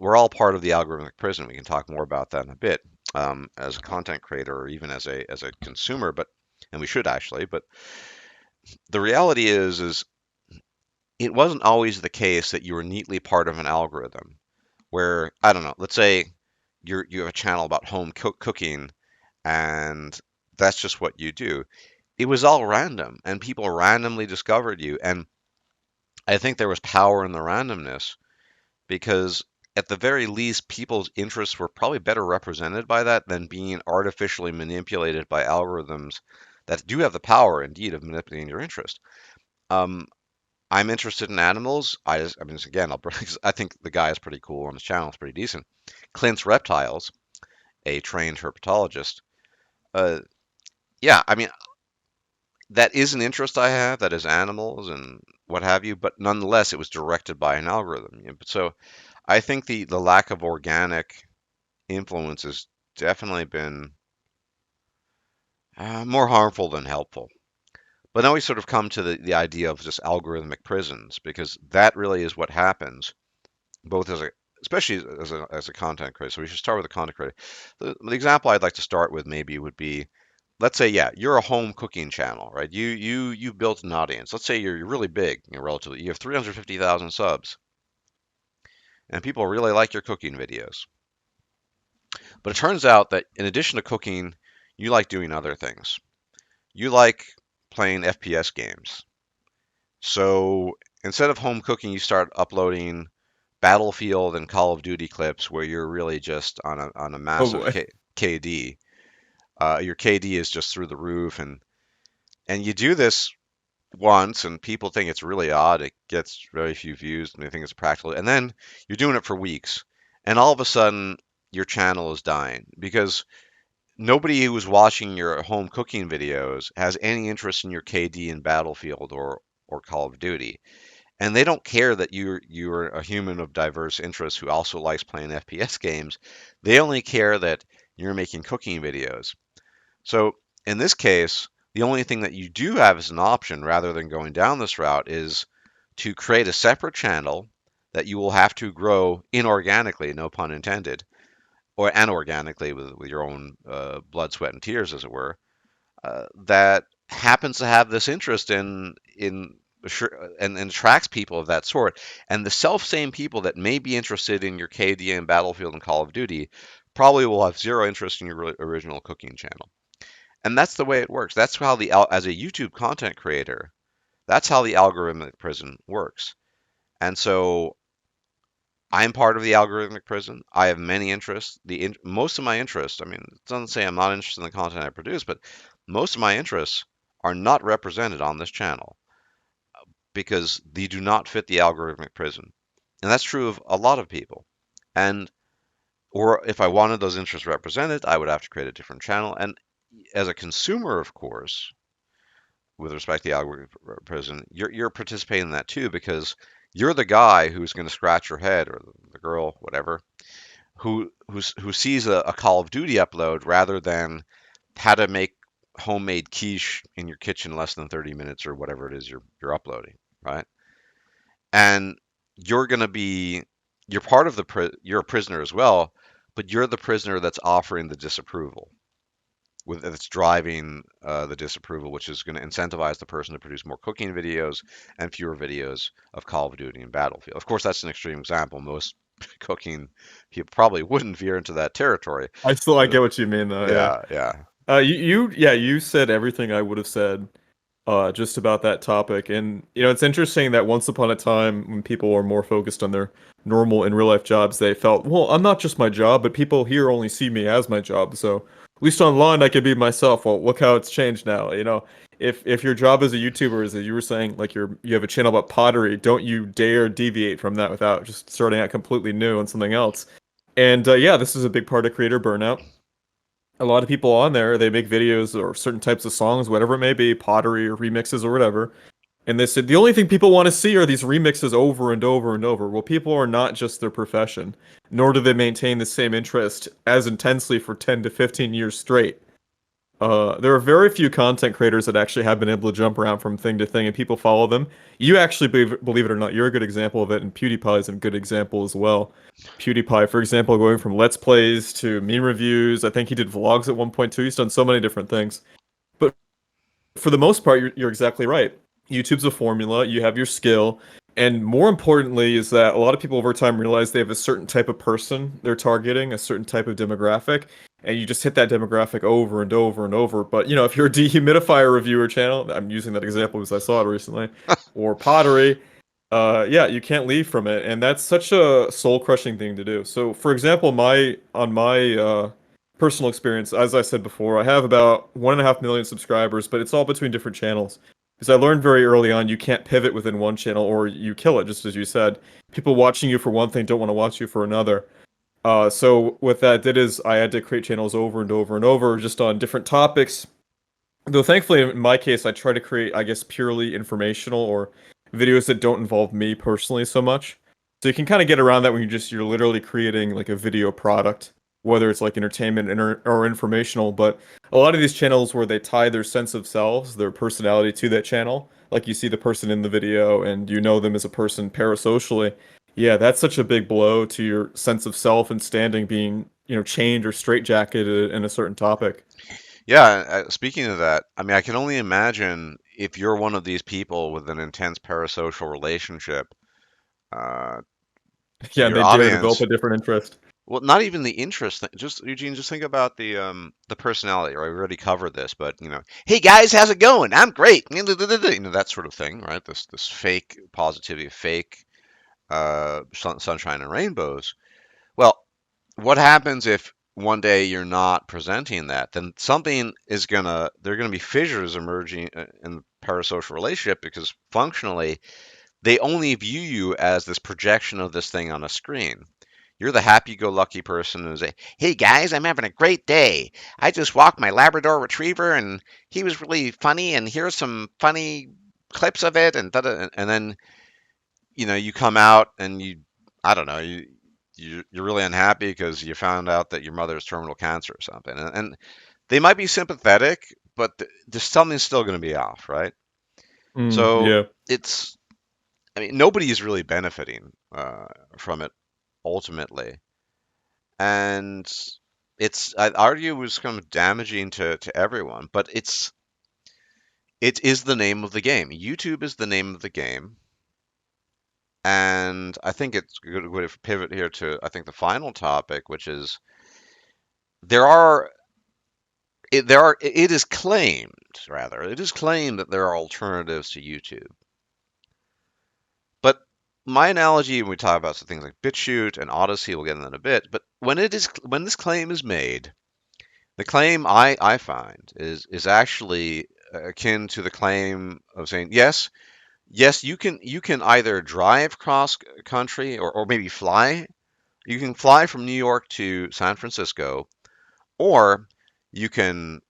we're all part of the algorithmic prison. We can talk more about that in a bit, as a content creator or even as a consumer, but and we should actually. But the reality is it wasn't always the case that you were neatly part of an algorithm where I don't know. Let's say you have a channel about home cooking, and that's just what you do. It was all random, and people randomly discovered you, and I think there was power in the randomness because at the very least, people's interests were probably better represented by that than being artificially manipulated by algorithms that do have the power, indeed, of manipulating your interest. Um, I'm interested in animals. I mean, again, I think the guy is pretty cool on his channel. It's pretty decent. Clint's Reptiles, a trained herpetologist. Uh, yeah, I mean, that is an interest I have. That is animals and what have you. But nonetheless, it was directed by an algorithm. So I think the lack of organic influence has definitely been more harmful than helpful. But now we sort of come to the idea of just algorithmic prisons, because that really is what happens, both as a especially as a content creator. So we should start with the content creator. The example I'd like to start with maybe would be, let's say, yeah, you're a home cooking channel, right? You've built an audience. Let's say you're really big, relatively. You have 350,000 subs, and people really like your cooking videos. But it turns out that in addition to cooking, you like doing other things. You like playing FPS games. So instead of home cooking, you start uploading Battlefield and Call of Duty clips where you're really just on a Oh massive boy. KD. Your KD is just through the roof, and you do this once, and people think it's really odd. It gets very few views, and they think it's practical. And then you're doing it for weeks, and all of a sudden, your channel is dying because nobody who's watching your home cooking videos has any interest in your KD in Battlefield or Call of Duty. And they don't care that you're a human of diverse interests who also likes playing FPS games. They only care that you're making cooking videos. So in this case, the only thing that you do have as an option rather than going down this route is to create a separate channel that you will have to grow inorganically, no pun intended, or anorganically with your own blood, sweat, and tears, as it were, that happens to have this interest in and attracts people of that sort. And the self same people that may be interested in your KD and Battlefield and Call of Duty probably will have zero interest in your original cooking channel. And that's the way it works. That's how as a YouTube content creator, that's how the algorithmic prison works. And so I'm part of the algorithmic prison. I have many interests. Most of my interests, I mean, it doesn't say I'm not interested in the content I produce, but most of my interests are not represented on this channel because they do not fit the algorithmic prison. And that's true of a lot of people. And or if I wanted those interests represented, I would have to create a different channel. And as a consumer, of course, with respect to the algorithmic prison, you're participating in that too because you're the guy who's going to scratch your head or the girl, whatever, who sees a Call of Duty upload rather than how to make homemade quiche in your kitchen in less than 30 minutes or whatever it is you're uploading, right? And you're going to be you're part of you're a prisoner as well, but you're the prisoner that's offering the disapproval that's driving the disapproval, which is going to incentivize the person to produce more cooking videos and fewer videos of Call of Duty and Battlefield. Of course, that's an extreme example. Most cooking people probably wouldn't veer into that territory. I get what you mean though. Yeah. Yeah, yeah. Yeah, you said everything I would have said just about that topic. And it's interesting that once upon a time, when people were more focused on their normal in real life jobs, they felt, well, I'm not just my job, but people here only see me as my job. So at least online, I can be myself. Well, look how it's changed now. If your job as a YouTuber is, as you were saying, like you have a channel about pottery, don't you dare deviate from that without just starting out completely new on something else. And yeah, this is a big part of creator burnout. A lot of people on there, they make videos or certain types of songs, whatever it may be, pottery or remixes or whatever. And they said the only thing people want to see are these remixes over and over and over. Well, people are not just their profession, nor do they maintain the same interest as intensely for 10 to 15 years straight. There are very few content creators that actually have been able to jump around from thing to thing and people follow them. You actually, believe it or not, you're a good example of it, and PewDiePie is a good example as well. PewDiePie, for example, going from Let's Plays to meme reviews. I think he did vlogs at one point too. He's done so many different things. But for the most part, you're exactly right. YouTube's a formula. You have your skill. And more importantly, is that a lot of people over time realize they have a certain type of person they're targeting, a certain type of demographic, and you just hit that demographic over and over and over. But if you're a dehumidifier reviewer channel, I'm using that example because I saw it recently, or pottery, yeah, you can't leave from it, and that's such a soul-crushing thing to do. So, for example, my personal experience, as I said before, I have about 1.5 million subscribers, but it's all between different channels. Because I learned very early on, you can't pivot within one channel or you kill it, just as you said. People watching you for one thing don't want to watch you for another. So what that did is I had to create channels over and over and over, just on different topics. Though thankfully, in my case, I try to create, I guess, purely informational or videos that don't involve me personally so much. So you can kind of get around that when you're literally creating like a video product, whether it's like entertainment or informational. But a lot of these channels where they tie their sense of selves, their personality to that channel, like you see the person in the video and you know them as a person parasocially. Yeah, that's such a big blow to your sense of self and standing being, chained or straitjacketed in a certain topic. Yeah, speaking of that, I mean, I can only imagine if you're one of these people with an intense parasocial relationship uh, to Yeah, and your they dare develop audience. a different interest. Well, not even the interest thing. Just Eugene, just think about the personality. Right, we already covered this, but hey guys, how's it going? I'm great. That sort of thing, right? This fake positivity, fake sunshine and rainbows. Well, what happens if one day you're not presenting that? Then there are gonna be fissures emerging in the parasocial relationship because functionally they only view you as this projection of this thing on a screen. You're the happy-go-lucky person who's like, "Hey guys, I'm having a great day. I just walked my Labrador Retriever and he was really funny, and here's some funny clips of it." And then you come out and I don't know, you're really unhappy because you found out that your mother has terminal cancer or something, and they might be sympathetic, but there's something still going to be off, right? So Yeah. it's, I mean, nobody is really benefiting from it ultimately, and I'd argue it was kind of damaging to everyone, but it is the name of the game. YouTube is the name of the game. And I think it's a good way to pivot here to, I think, the final topic, which is there are it is claimed, rather, it is claimed that there are alternatives to YouTube. But my analogy when we talk about some things like BitChute and Odyssey, we'll get into that in a bit. But when this claim is made, the claim I find is actually akin to the claim of saying yes, you can either drive cross country or maybe fly. You can fly from New York to San Francisco, or you can,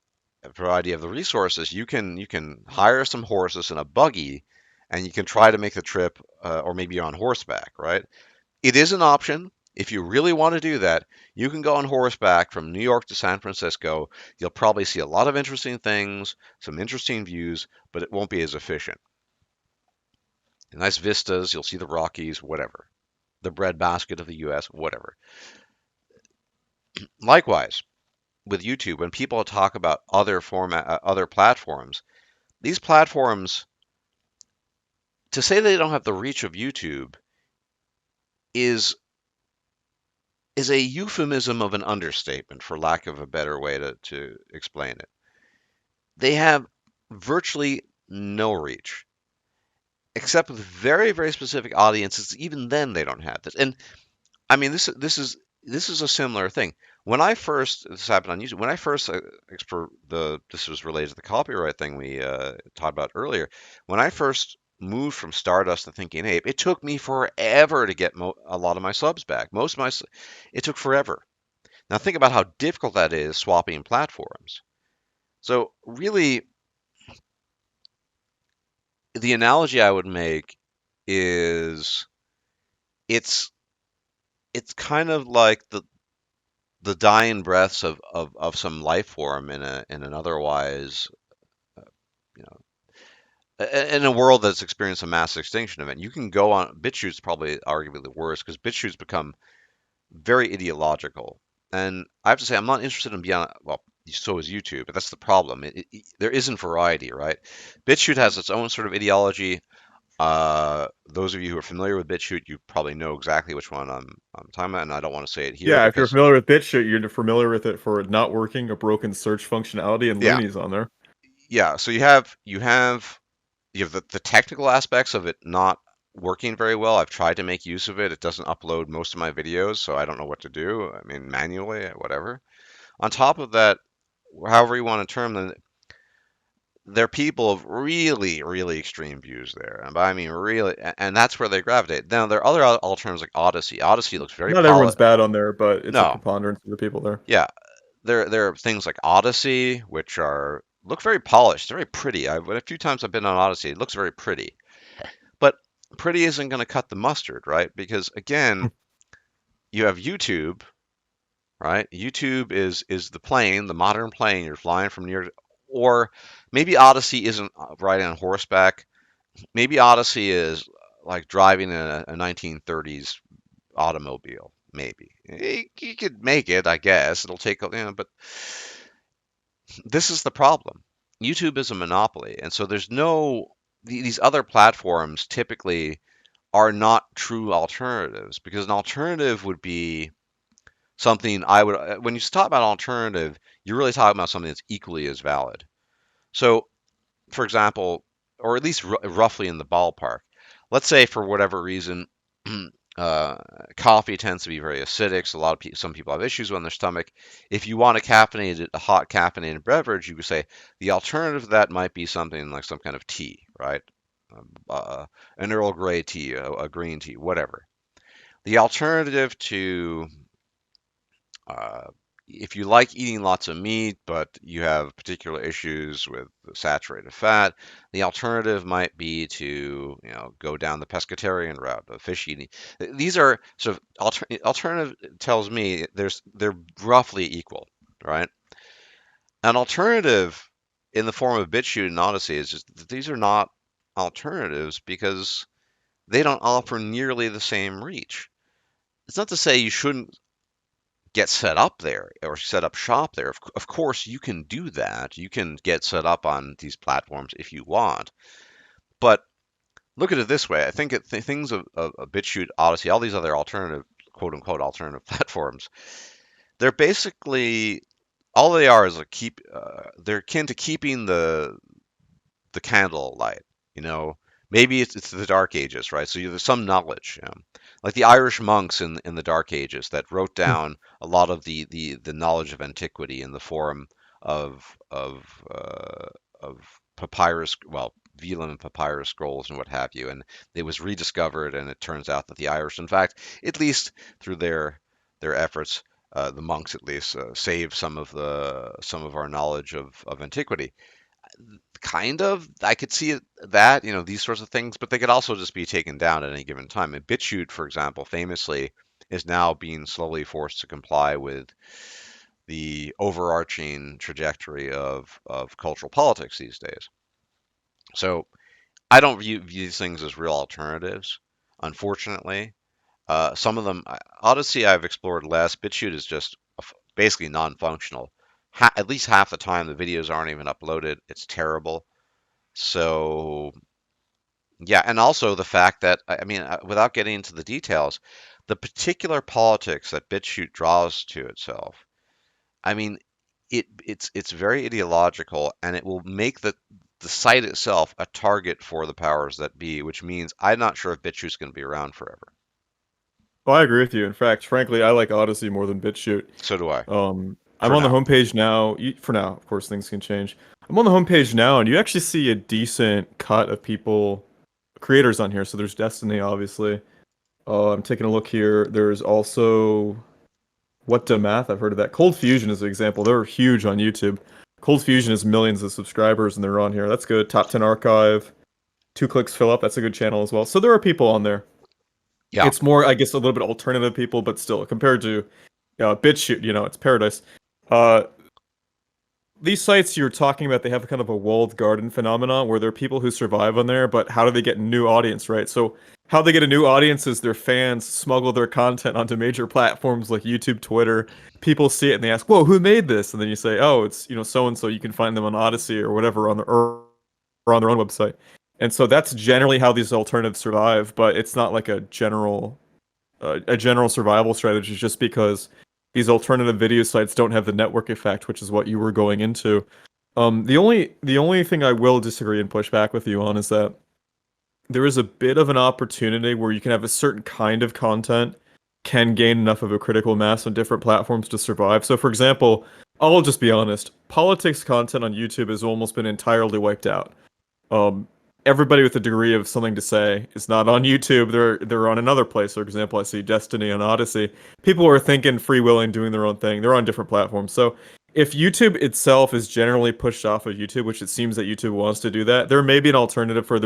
provided you have the resources, you can hire some horses and a buggy, and you can try to make the trip, or maybe on horseback, right? It is an option. If you really want to do that, you can go on horseback from New York to San Francisco. You'll probably see a lot of interesting things, some interesting views, but it won't be as efficient. Nice vistas, you'll see the Rockies, whatever. The breadbasket of the US, whatever. Likewise, with YouTube, when people talk about other platforms, these platforms, to say they don't have the reach of YouTube is is a euphemism of an understatement, for lack of a better way to explain it. They have virtually no reach, except with very, very specific audiences. Even then, they don't have this. And I mean, this is a similar thing. When I first this happened on YouTube. When I first for the this was related to the copyright thing we talked about earlier. When I first moved from Stardust to Thinking Ape, it took me forever to get a lot of my subs back. It took forever. Now think about how difficult that is swapping platforms. So really, the analogy I would make is it's it's kind of like the dying breaths of some life form in an otherwise you know in a world that's experienced a mass extinction event. You can go on BitChute's probably arguably the worst because BitChute's become very ideological, and I have to say I'm not interested in beyond. Well, so is YouTube, but that's the problem. There isn't variety, right? BitChute has its own sort of ideology. Those of you who are familiar with BitChute, you probably know exactly which one I'm talking about, and I don't want to say it here Yeah, if you're because familiar with BitChute, you're familiar with it for not working, a broken search functionality, and yeah, loonies on there. yeah. So you have the technical aspects of it not working very well. I've tried to make use of it. It doesn't upload most of my videos, so I don't know what to do. I mean, manually, whatever. On top of that, however you want to term them, there are people of really, really extreme views there. And I mean, really, and that's where they gravitate. Now, there are other alternatives like Odyssey. Odyssey looks very Not polished. everyone's bad on there, but it's a No, preponderance of the people there. yeah, there are things like Odyssey, which are look very polished. They're very pretty. A few times I've been on Odyssey. It looks very pretty. But pretty isn't going to cut the mustard, right? Because again, you have YouTube, right? YouTube is the plane, the modern plane. You're flying from near, or maybe Odyssey isn't riding on horseback. Maybe Odyssey is like driving in a 1930s automobile. Maybe you could make it, I guess. It'll take, but this is the problem. YouTube is a monopoly, and so there's no these other platforms typically are not true alternatives because an alternative would be something I would when you talk about alternative, you're really talking about something that's equally as valid. So, for example, or at least roughly in the ballpark, let's say for whatever reason, uh, coffee tends to be very acidic. So some people have issues with their stomach. If you want a hot caffeinated beverage, you could say the alternative to that might be something like some kind of tea, right? An Earl Grey tea, a green tea, whatever. The alternative to uh, if you like eating lots of meat, but you have particular issues with the saturated fat, the alternative might be to, go down the pescatarian route, the fish eating. These are sort of alternative tells me they're roughly equal, right? An alternative in the form of BitChute and Odyssey is just that these are not alternatives because they don't offer nearly the same reach. It's not to say you shouldn't get set up there or set up shop there. Of course, you can do that. You can get set up on these platforms if you want. But look at it this way. I think things of BitChute, Odyssey, all these other alternative, quote unquote, alternative platforms, they're basically all they are is they're akin to keeping the candle light. You know, maybe it's the Dark Ages, right? So there's some knowledge, like the Irish monks in the Dark Ages that wrote down a lot of the knowledge of antiquity in the form of of papyrus, well, vellum and papyrus scrolls and what have you, and it was rediscovered, and it turns out that the Irish, in fact, at least through their efforts, the monks at least saved some of our knowledge of antiquity. Kind of, I could see that, these sorts of things, but they could also just be taken down at any given time. And BitChute, for example, famously is now being slowly forced to comply with the overarching trajectory of cultural politics these days. So I don't view these things as real alternatives, unfortunately. Some of them, Odyssey, I've explored less. BitChute is just basically non-functional. At least half the time, the videos aren't even uploaded. It's terrible. So, yeah, and also the fact that, I mean, without getting into the details, the particular politics that BitChute draws to itself, I mean, it's very ideological, and it will make the site itself a target for the powers that be, which means I'm not sure if BitChute's going to be around forever. Well, I agree with you. In fact, frankly, I like Odyssey more than BitChute. So do I, I'm for on the now. homepage now. For now, of course, things can change. I'm on the homepage now, and you actually see a decent cut of people, creators on here. So there's Destiny, obviously. I'm taking a look here. There's also What Da Math. I've heard of that. Cold Fusion is an example. They're huge on YouTube. Cold Fusion has millions of subscribers, and they're on here. That's good. Top 10 archive. Two clicks fill up. That's a good channel as well. So there are people on there. Yeah, It's more, I guess, a little bit alternative people, but still, compared to BitChute, it's paradise. Uh, these sites you're talking about, they have kind of a walled garden phenomenon where there are people who survive on there, but how do they get a new audience, right? So how they get a new audience is their fans smuggle their content onto major platforms like YouTube, Twitter. People see it and they ask, "Whoa, who made this?" And then you say, "Oh, it's so and so." You can find them on Odyssey or whatever or on their own website. And so that's generally how these alternatives survive, but it's not like a general survival strategy just because these alternative video sites don't have the network effect, which is what you were going into. The only thing I will disagree and push back with you on is that there is a bit of an opportunity where you can have a certain kind of content can gain enough of a critical mass on different platforms to survive. So, for example, I'll just be honest, politics content on YouTube has almost been entirely wiped out. Um, Everybody with a degree of something to say is not on YouTube. They're on another place. For example, I see Destiny on Odyssey. People are thinking, freewheeling, doing their own thing. They're on different platforms. So if YouTube itself is generally pushed off of YouTube, which it seems that YouTube wants to do that, there may be an alternative for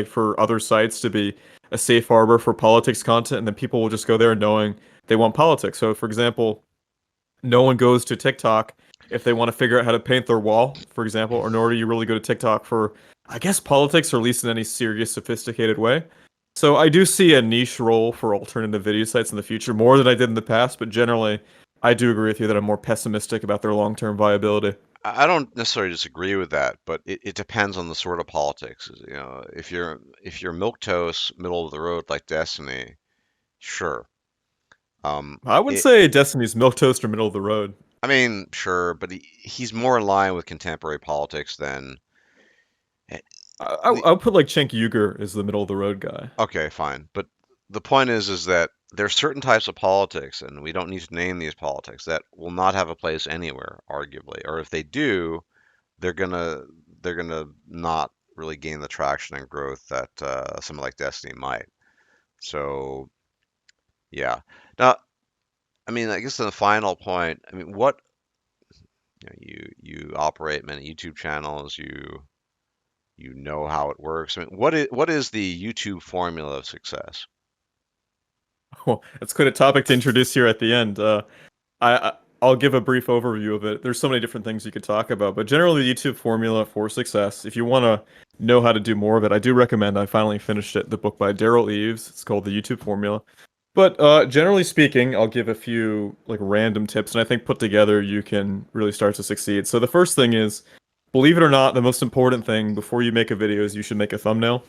for other sites to be a safe harbor for politics content, and then people will just go there knowing they want politics. So, for example, no one goes to TikTok if they want to figure out how to paint their wall, for example, or nor do you really go to TikTok for, I guess, politics, or at least in any serious, sophisticated way. So I do see a niche role for alternative video sites in the future, more than I did in the past, but generally, I do agree with you that I'm more pessimistic about their long-term viability. I don't necessarily disagree with that, but it depends on the sort of politics. If you're milquetoast, middle of the road like Destiny, sure. I would It say Destiny's milquetoast or middle of the road. I mean, sure, but he's more in line with contemporary politics than eh, the, I'll put like Cenk Uygur as the middle of the road guy. okay, fine. But the point is that there are certain types of politics, and we don't need to name these politics, that will not have a place anywhere, arguably. Or if they do, they're gonna they're gonna not really gain the traction and growth that something like Destiny might. So yeah. Now, I mean, I guess the final point. I mean, what you operate many YouTube channels. You know how it works. I mean, what is the YouTube formula of success? Well, that's quite a topic to introduce here at the end. I'll give a brief overview of it. There's so many different things you could talk about, but generally the YouTube formula for success, if you want to know how to do more of it, I do recommend. I finally finished it, the book by Daryl Eves. It's called The YouTube Formula. But generally speaking, I'll give a few like random tips, and I think put together you can really start to succeed. So the first thing is, believe it or not, the most important thing before you make a video is you should make a thumbnail.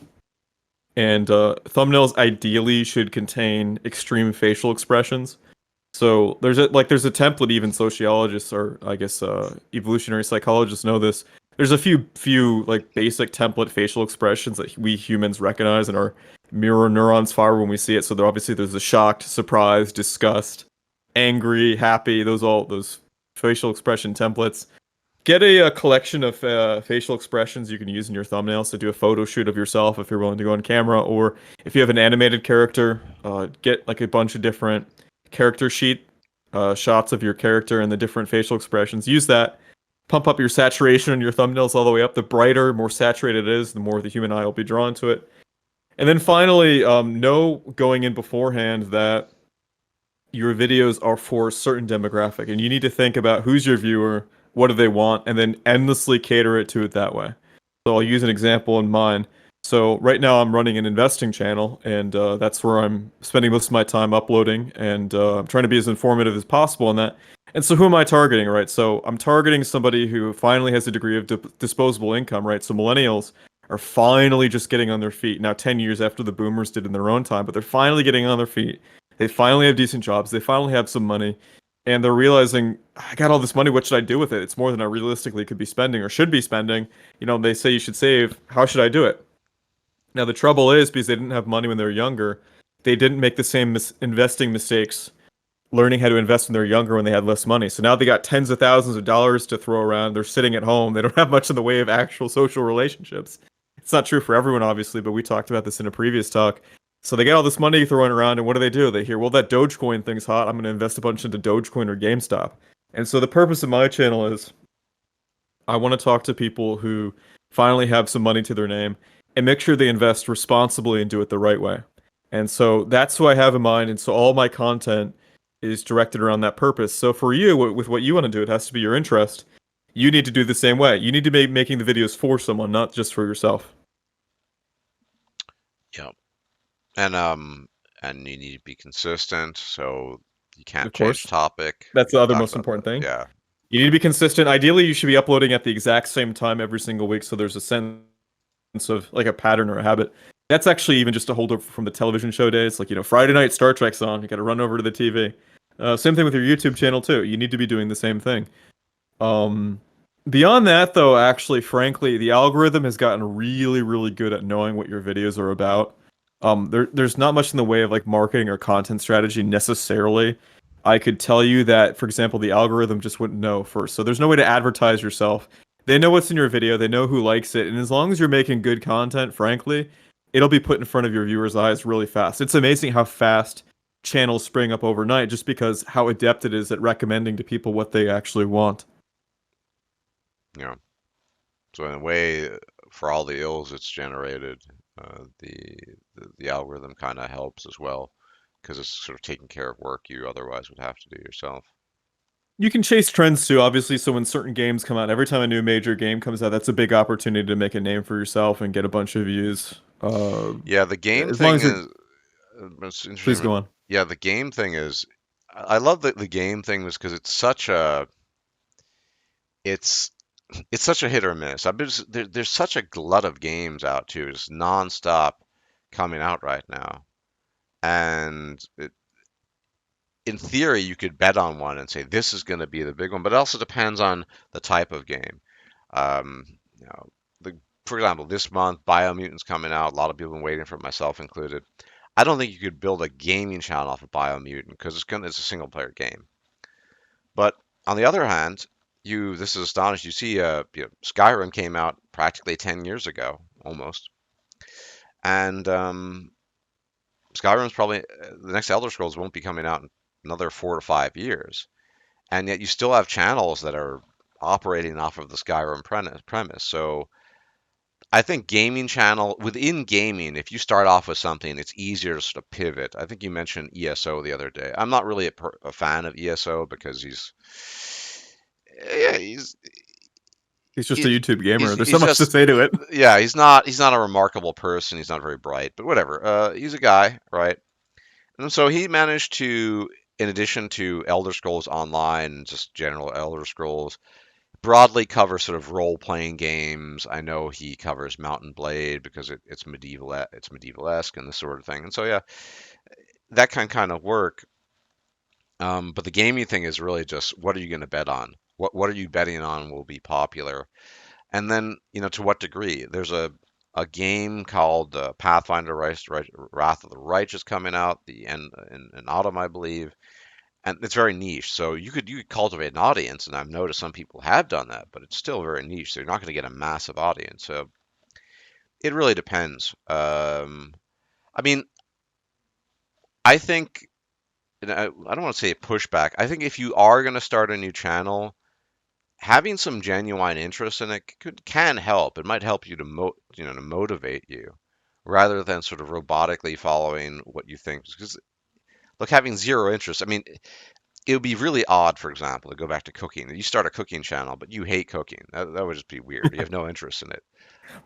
And thumbnails ideally should contain extreme facial expressions. So there's a template, even sociologists or I guess evolutionary psychologists know this. There's a few like basic template facial expressions that we humans recognize and our mirror neurons fire when we see it. So there's the shocked, surprised, disgust, angry, happy. Those facial expression templates. Get a collection of facial expressions you can use in your thumbnails to do a photo shoot of yourself if you're willing to go on camera, or if you have an animated character, get like a bunch of different character sheet shots of your character and the different facial expressions. Use that. Pump up your saturation on your thumbnails all the way up. The brighter, more saturated it is, the more the human eye will be drawn to it. And then finally, know going in beforehand that your videos are for a certain demographic, and you need to think about who's your viewer, what do they want, and then endlessly cater it to it that way. So I'll use an example in mine. So right now I'm running an investing channel, and that's where I'm spending most of my time uploading, and I'm trying to be as informative as possible in that. And so who am I targeting, right? So I'm targeting somebody who finally has a degree of disposable income, right? So millennials are finally just getting on their feet now, 10 years after the boomers did in their own time, but they're finally getting on their feet. They finally have decent jobs. They finally have some money, and they're realizing, I got all this money. What should I do with it? It's more than I realistically could be spending or should be spending. They say you should save. How should I do it? Now, the trouble is because they didn't have money when they were younger, they didn't make the same investing mistakes learning how to invest when they're younger when they had less money. So now they got tens of thousands of dollars to throw around. They're sitting at home. They don't have much in the way of actual social relationships. It's not true for everyone, obviously, but we talked about this in a previous talk. So they get all this money thrown around, and what do? They hear, well, that Dogecoin thing's hot. I'm going to invest a bunch into Dogecoin or GameStop. And so the purpose of my channel is I want to talk to people who finally have some money to their name and make sure they invest responsibly and do it the right way. And so that's who I have in mind. And so all my content is directed around that purpose. So for you, with what you want to do, it has to be your interest. You need to do the same way. You need to be making the videos for someone, not just for yourself. Yeah. And you need to be consistent, so you can't Of change course. topic. That's the We other talked most about important that. thing. Yeah. You need to be consistent. Ideally, you should be uploading at the exact same time every single week so there's a sense of like a pattern or a habit. That's actually even just a holdover from the television show days. Like, Friday night Star Trek's on. You got to run over to the TV. Same thing with your YouTube channel, too. You need to be doing the same thing. Um, Beyond that, though, actually, frankly, the algorithm has gotten really, really good at knowing what your videos are about. There's not much in the way of like marketing or content strategy necessarily. I could tell you that, for example, the algorithm just wouldn't know first. So there's no way to advertise yourself. They know what's in your video, they know who likes it, and as long as you're making good content, frankly, it'll be put in front of your viewers' eyes really fast. It's amazing how fast channels spring up overnight just because how adept it is at recommending to people what they actually want. Yeah. So in a way, for all the ills it's generated, the algorithm kind of helps as well because it's sort of taking care of work you otherwise would have to do yourself. You can chase trends too, obviously. So when certain games come out, every time a new major game comes out, that's a big opportunity to make a name for yourself and get a bunch of views. Yeah, the game As long thing as you're, is it's please interesting. go on. Yeah, the game thing is I love the game thing was because it's it's such a hit or miss. There's such a glut of games out too, just nonstop coming out right now. And in theory, you could bet on one and say this is going to be the big one, but it also depends on the type of game. Um, you know, for example, this month Biomutant's coming out. A lot of people have been waiting for it, myself included. I don't think you could build a gaming channel off of Biomutant because it's a single player game. But on the other hand, this is astonishing. You see, Skyrim came out practically 10 years ago, almost, and Skyrim's probably the next Elder Scrolls won't be coming out in another 4 to 5 years, and yet you still have channels that are operating off of the Skyrim premise. So I think gaming channel within gaming, if you start off with something, it's easier to sort of pivot. I think you mentioned ESO the other day. I'm not really a fan of ESO because yeah, He's just a he, YouTube gamer. There's so he's much to just say to it. yeah, he's not a remarkable person. He's not very bright, but whatever. He's a guy, right? And so he managed to, in addition to Elder Scrolls Online and just general Elder Scrolls, broadly cover sort of role-playing games. I know he covers Mountain Blade because it's medieval-esque and this sort of thing. And so yeah, that can kind of work. But the gaming thing is really just what are you going to bet on? What are you betting on will be popular? And then, to what degree? There's a game called Pathfinder Wrath of the Righteous coming out the end in autumn, I believe, and it's very niche. So you could cultivate an audience, and I've noticed some people have done that, but it's still very niche. So you're not going to get a massive audience. So it really depends. I mean, I think, and I don't want to say pushback. I think if you are going to start a new channel, having some genuine interest in it can help. It might help you to motivate you rather than sort of robotically following what you think. Because look, having zero interest, I mean, it would be really odd, for example, to go back to cooking. You start a cooking channel, but you hate cooking. That would just be weird. You have no interest in it.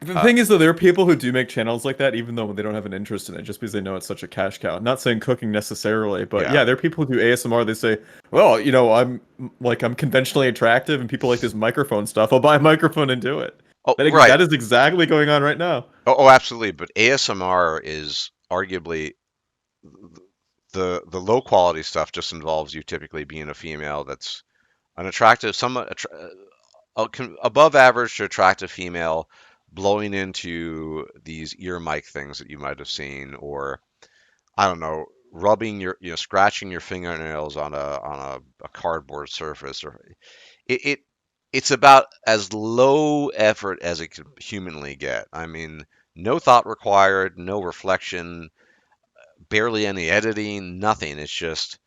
The Uh, thing is, though, there are people who do make channels like that, even though they don't have an interest in it, just because they know it's such a cash cow. Not saying cooking necessarily, but yeah. yeah, there are people who do ASMR. They say, "Well, I'm conventionally attractive, and people like this microphone stuff. I'll buy a microphone and do it." Oh, That right. is exactly going on right now. Oh, absolutely. But ASMR is arguably The low quality stuff just involves you typically being a female that's an attractive, somewhat above average to attractive female, blowing into these ear mic things that you might have seen, or I don't know, rubbing scratching your fingernails on a cardboard surface, or it it's about as low effort as it could humanly get. I mean, no thought required, no reflection, barely any editing, nothing. It's just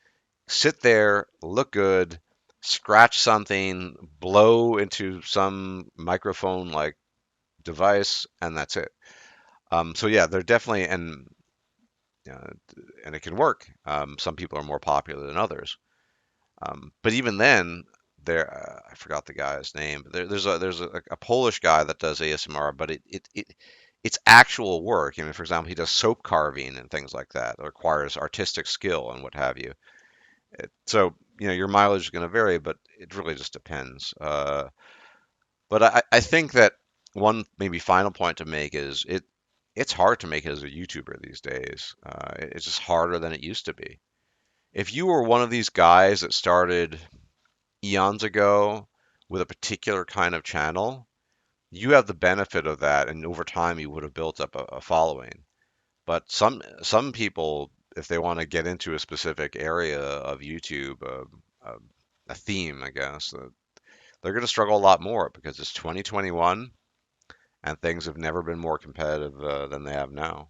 sit there, look good, scratch something, blow into some microphone like device, and that's it. So yeah, they're definitely uh, and it can work. Some people are more popular than others. But even then, I forgot the guy's name. There's a Polish guy that does ASMR, but it's actual work. You know, for example, he does soap carving and things like that. It requires artistic skill and what have you. So your mileage is going to vary, but it really just depends. But I think that one maybe final point to make is it's hard to make it as a YouTuber these days. It's just harder than it used to be. If you were one of these guys that started eons ago with a particular kind of channel, you have the benefit of that, and over time you would have built up a following. But some people, if they want to get into a specific area of YouTube, a theme, I guess, they're going to struggle a lot more because it's 2021 and things have never been more competitive than they have now.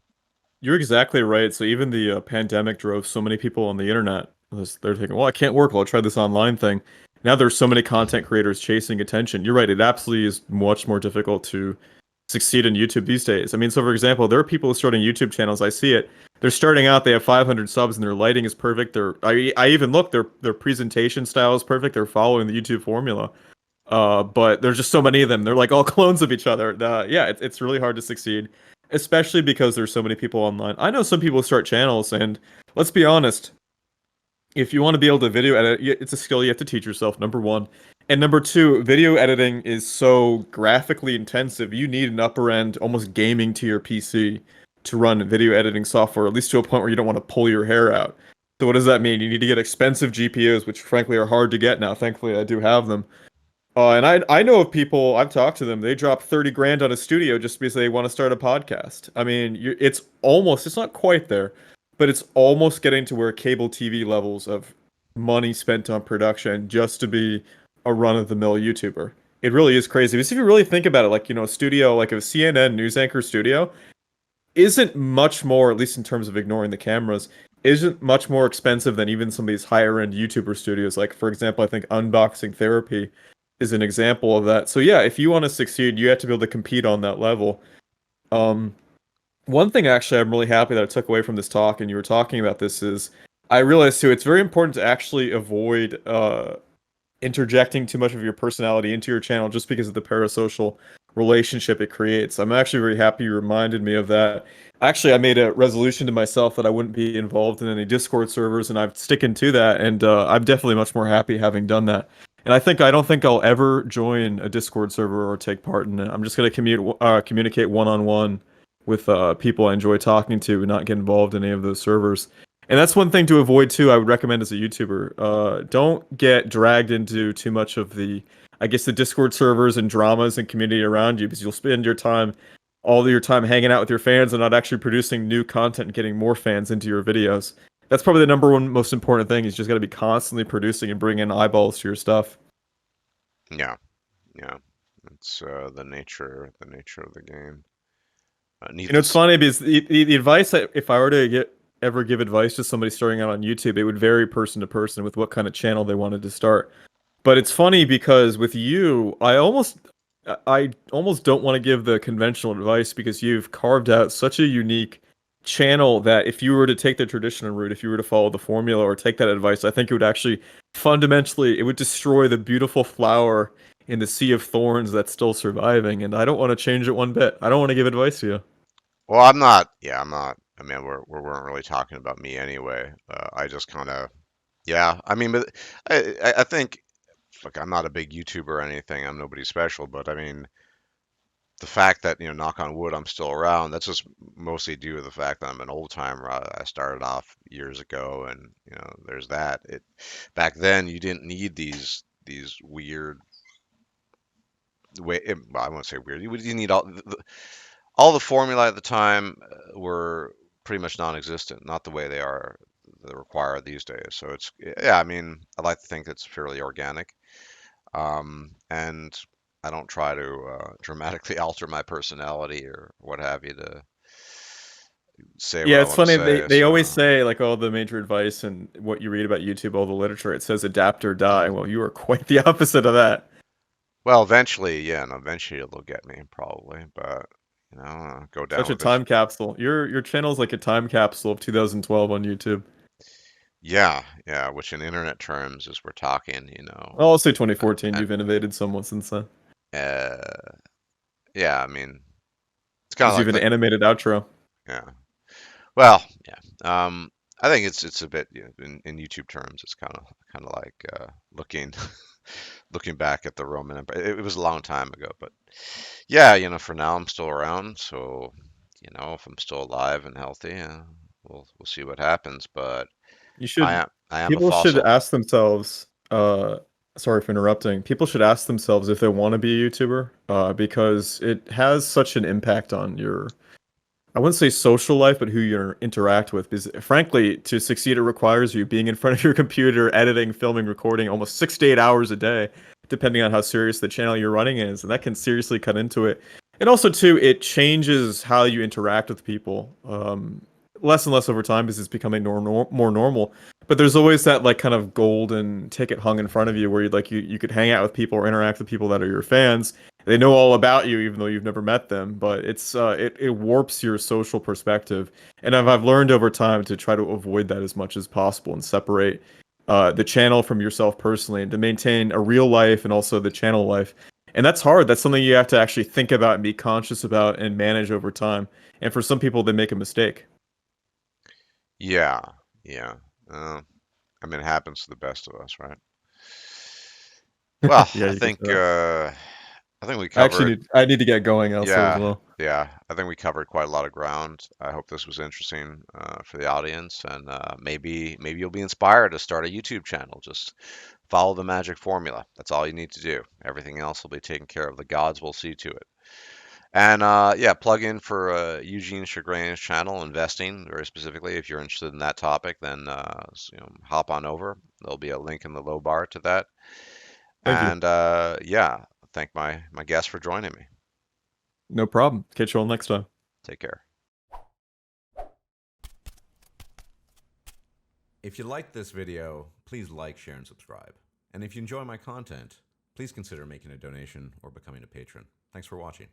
You're exactly right. So even the pandemic drove so many people on the internet. They're thinking, well, I can't work. Well, I'll try this online thing. Now there's so many content creators chasing attention. You're right. It absolutely is much more difficult to succeed in YouTube these days. I mean, so for example, there are people starting YouTube channels. I see it. They're starting out. They have 500 subs, and their lighting is perfect. I even look. Their presentation style is perfect. They're following the YouTube formula. But there's just so many of them. They're like all clones of each other. Yeah, it's really hard to succeed, especially because there's so many people online. I know some people start channels, and let's be honest, if you want to be able to video edit, it's a skill you have to teach yourself, number one. And number two, video editing is so graphically intensive. You need an upper end, almost gaming to your PC to run video editing software, at least to a point where you don't want to pull your hair out. So what does that mean? You need to get expensive GPUs, which frankly are hard to get now. Thankfully, I do have them. And I know of people, I've talked to them, they drop 30 grand on a studio just because they want to start a podcast. I mean, it's not quite there, but it's almost getting to where cable TV levels of money spent on production just to be a run-of-the-mill YouTuber. It really is crazy. Because if you really think about it, like, a studio, like a CNN news anchor studio, isn't much more, at least in terms of ignoring the cameras, isn't much more expensive than even some of these higher end YouTuber studios. Like, for example, I think Unboxing Therapy is an example of that. So yeah, if you want to succeed, you have to be able to compete on that level. Um, One thing actually I'm really happy that I took away from this talk, and you were talking about this, is I realized too it's very important to actually avoid interjecting too much of your personality into your channel just because of the parasocial relationship it creates. I'm actually very happy you reminded me of that. Actually, I made a resolution to myself that I wouldn't be involved in any Discord servers, and I'm sticking to that. And I'm definitely much more happy having done that. And I don't think I'll ever join a Discord server or take part in it. I'm just gonna communicate one on one with people I enjoy talking to, and not get involved in any of those servers. And that's one thing to avoid too. I would recommend as a YouTuber. Don't get dragged into too much of I guess, the Discord servers and dramas and community around you, because you'll spend all of your time hanging out with your fans and not actually producing new content and getting more fans into your videos. That's probably the number one most important thing. Is you just got to be constantly producing and bringing in eyeballs to your stuff. Yeah, yeah, it's the nature of the game. It's Needless. funny because the advice if I were to ever give advice to somebody starting out on YouTube, it would vary person to person with what kind of channel they wanted to start. But it's funny because with you, I almost don't want to give the conventional advice because you've carved out such a unique channel that if you were to take the traditional route, if you were to follow the formula or take that advice, I think it would actually fundamentally it would destroy the beautiful flower in the sea of thorns that's still surviving. And I don't want to change it one bit. I don't want to give advice to you. Well, I'm not. Yeah, I'm not. I mean, we weren't really talking about me anyway. I just kind of. Yeah, I mean, but I think. Look, I'm not a big YouTuber or anything. I'm nobody special, but I mean, the fact that, knock on wood, I'm still around, that's just mostly due to the fact that I'm an old timer. I started off years ago, and there's that. Back then you didn't need these weird well, I won't say weird. You didn't need all the formula at the time were pretty much non-existent, not the way they're required these days. So it's yeah, I mean, I like to think it's fairly organic. And I don't try to dramatically alter my personality or what have you to say what Yeah, I it's want to funny. They say. they always So, say like all the major advice and what you read about YouTube, all the literature, it says adapt or die. Well, you are quite the opposite of that. well, eventually, yeah, and eventually it'll get me probably, but go down Such a with it. time capsule. Your channel's like a time capsule of 2012 on YouTube. Yeah, yeah, which in internet terms is we're talking, I'll say 2014. and You've innovated somewhat since then. yeah, I mean, it's kind of There's like even an animated outro. yeah. Well, yeah. I think it's a bit in YouTube terms, it's kind of like looking looking back at the Roman Empire. It was a long time ago, but yeah, for now I'm still around, so if I'm still alive and healthy, we'll see what happens. But You I should am I am a People should fossil. ask themselves, sorry for interrupting. People should ask themselves if they want to be a YouTuber, because it has such an impact on your, I wouldn't say social life, but who you interact with. Because frankly, to succeed, it requires you being in front of your computer, editing, filming, recording almost 6 to 8 hours a day, depending on how serious the channel you're running is, and that can seriously cut into it. And also, too, it changes how you interact with people, less and less over time because it's becoming more normal. But there's always that like kind of golden ticket hung in front of you where you could hang out with people or interact with people that are your fans. They know all about you even though you've never met them, but it warps your social perspective. And I've learned over time to try to avoid that as much as possible and separate the channel from yourself personally and to maintain a real life and also the channel life. And that's hard. That's something you have to actually think about and be conscious about and manage over time. And for some people, they make a mistake. Yeah, yeah. Uh, I mean, it happens to the best of us, right? Well, Yeah, I you could say think that. I think we I covered. need to get going also as Yeah, well. yeah. I think we covered quite a lot of ground. I hope this was interesting for the audience, and maybe you'll be inspired to start a YouTube channel. Just follow the magic formula. That's all you need to do. Everything else will be taken care of. The gods will see to it. And yeah, plug in for Eugene Chargrain's channel, investing very specifically. If you're interested in that topic, then hop on over. There'll be a link in the low bar to that. Thank you. And yeah, thank my guest for joining me. No problem. Catch you all next time. Take care. If you liked this video, please like, share, and subscribe. And if you enjoy my content, please consider making a donation or becoming a patron. Thanks for watching.